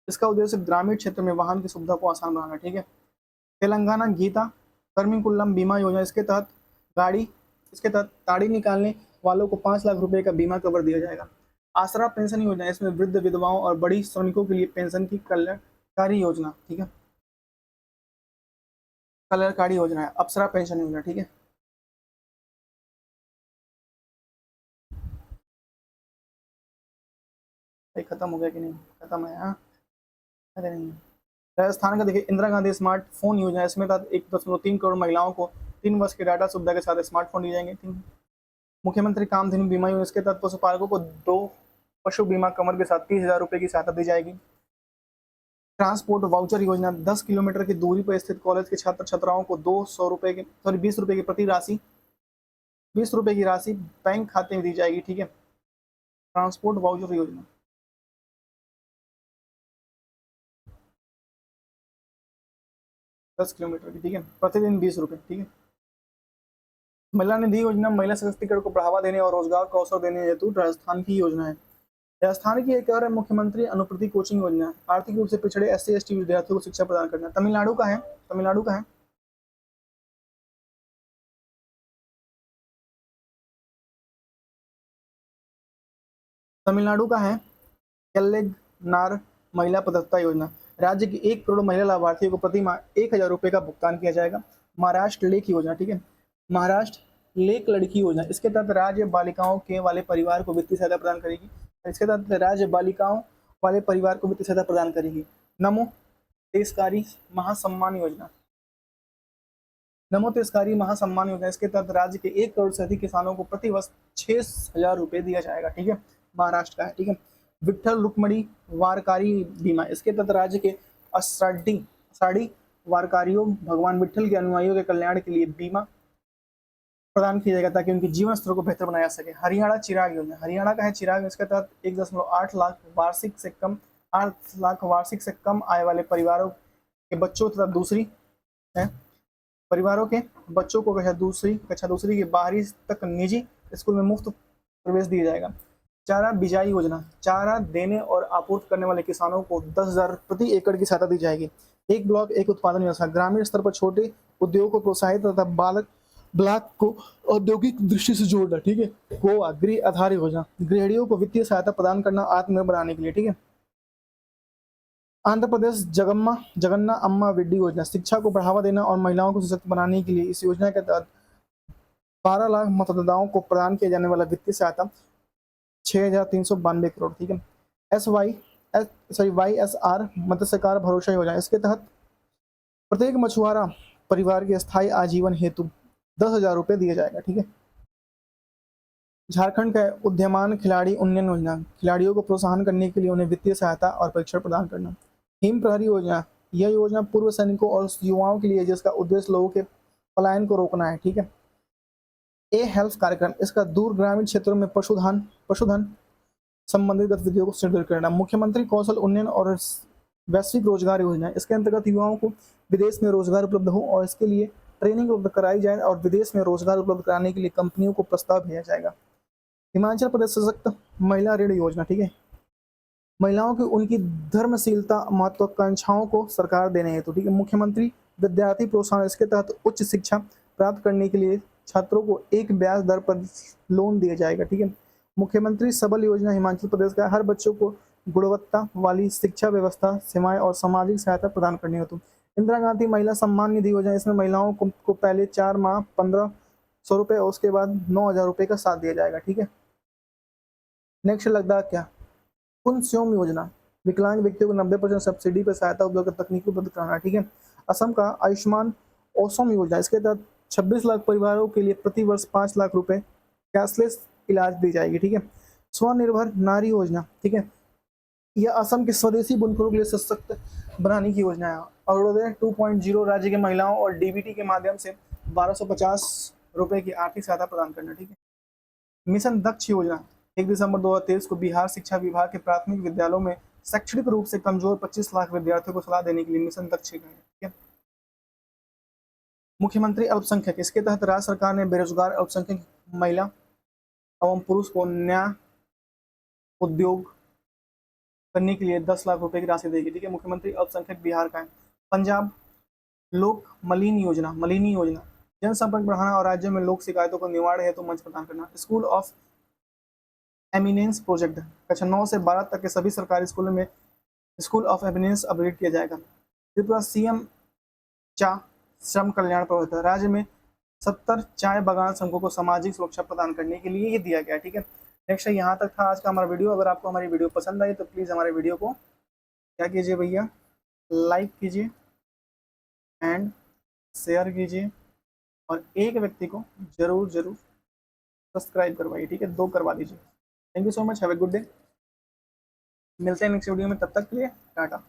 इसका उद्देश्य ग्रामीण क्षेत्र में वाहन की सुविधा को आसान बनाना। ठीक है। तेलंगाना गीता कर्मिकुल्लम बीमा योजना, इसके तहत गाड़ी निकालने वालों को 5 लाख रुपए का बीमा कवर दिया जाएगा। आसरा पेंशन योजना, इसमें वृद्ध विधवाओं और बड़ी श्रमिकों के लिए पेंशन की कल्याणकारी योजना। ठीक है। कल्याणकारी योजना है अप्सरा पेंशन योजना। ठीक है। खत्म हो गया कि नहीं? खत्म है। हाँ, अरे नहीं। राजस्थान का देखिए इंदिरा गांधी स्मार्टफोन योजना, इसमें तहत 1.3 करोड़ महिलाओं को 3 वर्ष के डाटा सुविधा के साथ स्मार्टफोन दिए जाएंगे। मुख्यमंत्री कामधेनु बीमा योजना, इसके तहत पशुपालकों को 2 पशु बीमा कवर के साथ 30,000 रुपए की सहायता दी जाएगी। ट्रांसपोर्ट वाउचर योजना, 10 किलोमीटर की दूरी पर स्थित कॉलेज के छात्र छात्राओं को 200 रुपए की 20 रुपए की प्रति राशि 20 रुपए की राशि बैंक खाते में दी जाएगी। ठीक है, ट्रांसपोर्ट वाउचर योजना। 10 किलोमीटर की, ठीक है, प्रतिदिन 20 रुपए। ठीक है, महिला निधि योजना महिला सशक्तिकरण को बढ़ावा देने और रोजगार को अवसर देने हेतु राजस्थान की योजना है। राजस्थान की एक और है मुख्यमंत्री अनुप्रति कोचिंग योजना, आर्थिक रूप से पिछड़े SC ST विद्यार्थियों को शिक्षा प्रदान करना। तमिलनाडु का है, तमिलनाडु का है। तमिलनाडु का है केल्लेनार महिला पदकता योजना। राज्य की 1 करोड़ महिला लाभार्थियों को प्रति माह 1,000 रुपए का भुगतान किया जाएगा। महाराष्ट्र लेख योजना, ठीक है, महाराष्ट्र लेख लड़की योजना, इसके तहत राज्य बालिकाओं के वाले परिवार को वित्तीय सहायता प्रदान करेगी। इसके तहत राज्य बालिकाओं वाले परिवार को वित्तीय सहायता प्रदान करेगी। नमो तेजकारी महासम्मान योजना, नमो तेजकारी महासम्मान योजना, इसके तहत राज्य के 1 करोड़ से अधिक किसानों को प्रति वर्ष 6,000 रुपए दिया जाएगा। ठीक है, महाराष्ट्र का है। ठीक है, विठल रुक्मणी वारकारी बीमा, इसके तहत राज्य के अषाढ़ी वारकारियों भगवान विठल के अनुयायियों के कल्याण के लिए बीमा प्रदान किया जाएगा ताकि उनके जीवन स्तर को बेहतर बनाया सके। हरियाणा चिराग योजना, हरियाणा का है चिराग, इसके तहत 1.8 लाख वार्षिक से कम 8 लाख वार्षिक से कम आय वाले परिवारों के बच्चों तथा दूसरी है परिवारों के बच्चों को कक्षा दूसरी के बाहरी तक निजी स्कूल में मुफ्त प्रवेश दिया जाएगा। चारा बिजाई योजना, चारा देने और आपूर्ति करने वाले किसानों को 10,000 प्रति एकड़ की सहायता दी जाएगी। एक ब्लॉक एक उत्पादन योजना, ग्रामीण स्तर पर छोटे उद्योग को प्रोत्साहित तथा ब्लॉक को औद्योगिक दृष्टि से जोड़ना। ठीक है, गोवा गृह आधार योजना, गृहिणियों को वित्तीय सहायता प्रदान करना आत्मनिर्भर बनाने के लिए। ठीक है, आंध्र प्रदेश जगन्ना अम्मा विड्डी योजना, शिक्षा को बढ़ावा देना और महिलाओं को सशक्त बनाने के लिए इस योजना के तहत 12 लाख मतदाताओं को प्रदान किया जाने वाला वित्तीय सहायता 6,392 करोड़। ठीक है, YSR मत्स्यकार भरोसा योजना, इसके तहत प्रत्येक मछुआरा परिवार के स्थायी आजीवन हेतु 10,000 रुपए दिया जाएगा। ठीक है, झारखंड का उद्यमान खिलाड़ी उन्नयन योजना, खिलाड़ियों को प्रोत्साहन करने के लिए उन्हें वित्तीय सहायता और प्रशिक्षण प्रदान करना। हिम प्रहरी योजना, यह योजना पूर्व सैनिकों और युवाओं के लिए जिसका उद्देश्य लोगों के पलायन को रोकना है। ठीक है, हेल्थ कार्यक्रम, इसका दूर ग्रामीण क्षेत्रों में पशुधन संबंधित गतिविधियों को सुदृढ़ करना। मुख्यमंत्री कौशल उन्नयन और वैश्विक रोजगार योजना, इसके अंतर्गत युवाओं को विदेश में रोजगार उपलब्ध हो और इसके लिए ट्रेनिंग उपलब्ध कराई जाए और विदेश में रोजगार उपलब्ध कराने के लिए कंपनियों को प्रस्ताव भेजा जाएगा। हिमाचल प्रदेश सशक्त महिला ऋण योजना, ठीक है, महिलाओं की उनकी धर्मशीलता महत्वाकांक्षाओं को सरकार देने हेतु। ठीक है, मुख्यमंत्री विद्यार्थी प्रोत्साहन, इसके तहत उच्च शिक्षा प्राप्त करने के लिए छात्रों को एक ब्याज दर पर लोन दिया जाएगा। ठीक है, मुख्यमंत्री सबल योजना हिमाचल प्रदेश का हर बच्चों को गुणवत्ता वाली शिक्षा व्यवस्था सेवाएं और सामाजिक सहायता प्रदान करनी हेतु। इंदिरा गांधी महिला सम्मान निधि योजना, इसमें महिलाओं को पहले 4 माह 1,500 रुपए और उसके बाद 9,000 रुपए का साथ दिया जाएगा। ठीक है, नेक्स्ट लद्दाख क्या कुनस्योम योजना, विकलांग व्यक्तियों को 90% सब्सिडी पर सहायता उपलब्ध तकनीकी उपलब्ध कराना। ठीक है, असम का आयुष्मान ओसम योजना, इसके तहत 26 लाख परिवारों के लिए प्रति वर्ष 5 लाख रुपए कैशलेस इलाज दी जाएगी। ठीक है, स्वनिर्भर नारी योजना, ठीक है, यह असम के स्वदेशी बुनकरों के लिए सशक्त बनाने की योजना है। अरुणोदय 2.0 राज्य के महिलाओं और DBT के माध्यम से 1,250 रुपए की आर्थिक सहायता प्रदान करना। ठीक है, मिशन दक्ष योजना, 1 दिसंबर 2023 को बिहार शिक्षा विभाग के प्राथमिक विद्यालयों में शैक्षणिक रूप से कमजोर 25 लाख विद्यार्थियों को सलाह देने के लिए मिशन दक्ष। ठीक है, मुख्यमंत्री अल्पसंख्यक, इसके तहत राज्य सरकार ने बेरोजगार अल्पसंख्यक महिला एवं पुरुष को नया उद्योग करने के लिए 10 लाख रुपए की राशि देगी। ठीक है, मुख्यमंत्री अल्पसंख्यक बिहार का है। पंजाब लोक मलिनी योजना, जनसंपर्क बढ़ाना और राज्य में लोक शिकायतों को निवारण हेतु मंच प्रदान करना। स्कूल ऑफ एमिनेंस प्रोजेक्ट, कक्षा 9 से 12 तक के सभी सरकारी स्कूलों में स्कूल ऑफ एमिनेंस अपग्रेड किया जाएगा। त्रिपुरा CM चा श्रम कल्याण प्रवर्तक, राज्य में 70 चाय बागान संघों को सामाजिक सुरक्षा प्रदान करने के लिए ही दिया गया। ठीक है, नेक्स्ट यहाँ तक था आज का हमारा वीडियो। अगर आपको हमारी वीडियो पसंद आई तो प्लीज़ हमारे वीडियो को क्या कीजिए भैया, लाइक कीजिए एंड शेयर कीजिए और एक व्यक्ति को जरूर सब्सक्राइब करवाइए। ठीक है, 2 करवा दीजिए। Thank you so much, have a good day. मिलते हैं नेक्स्ट वीडियो में, तब तक के लिए टाटा।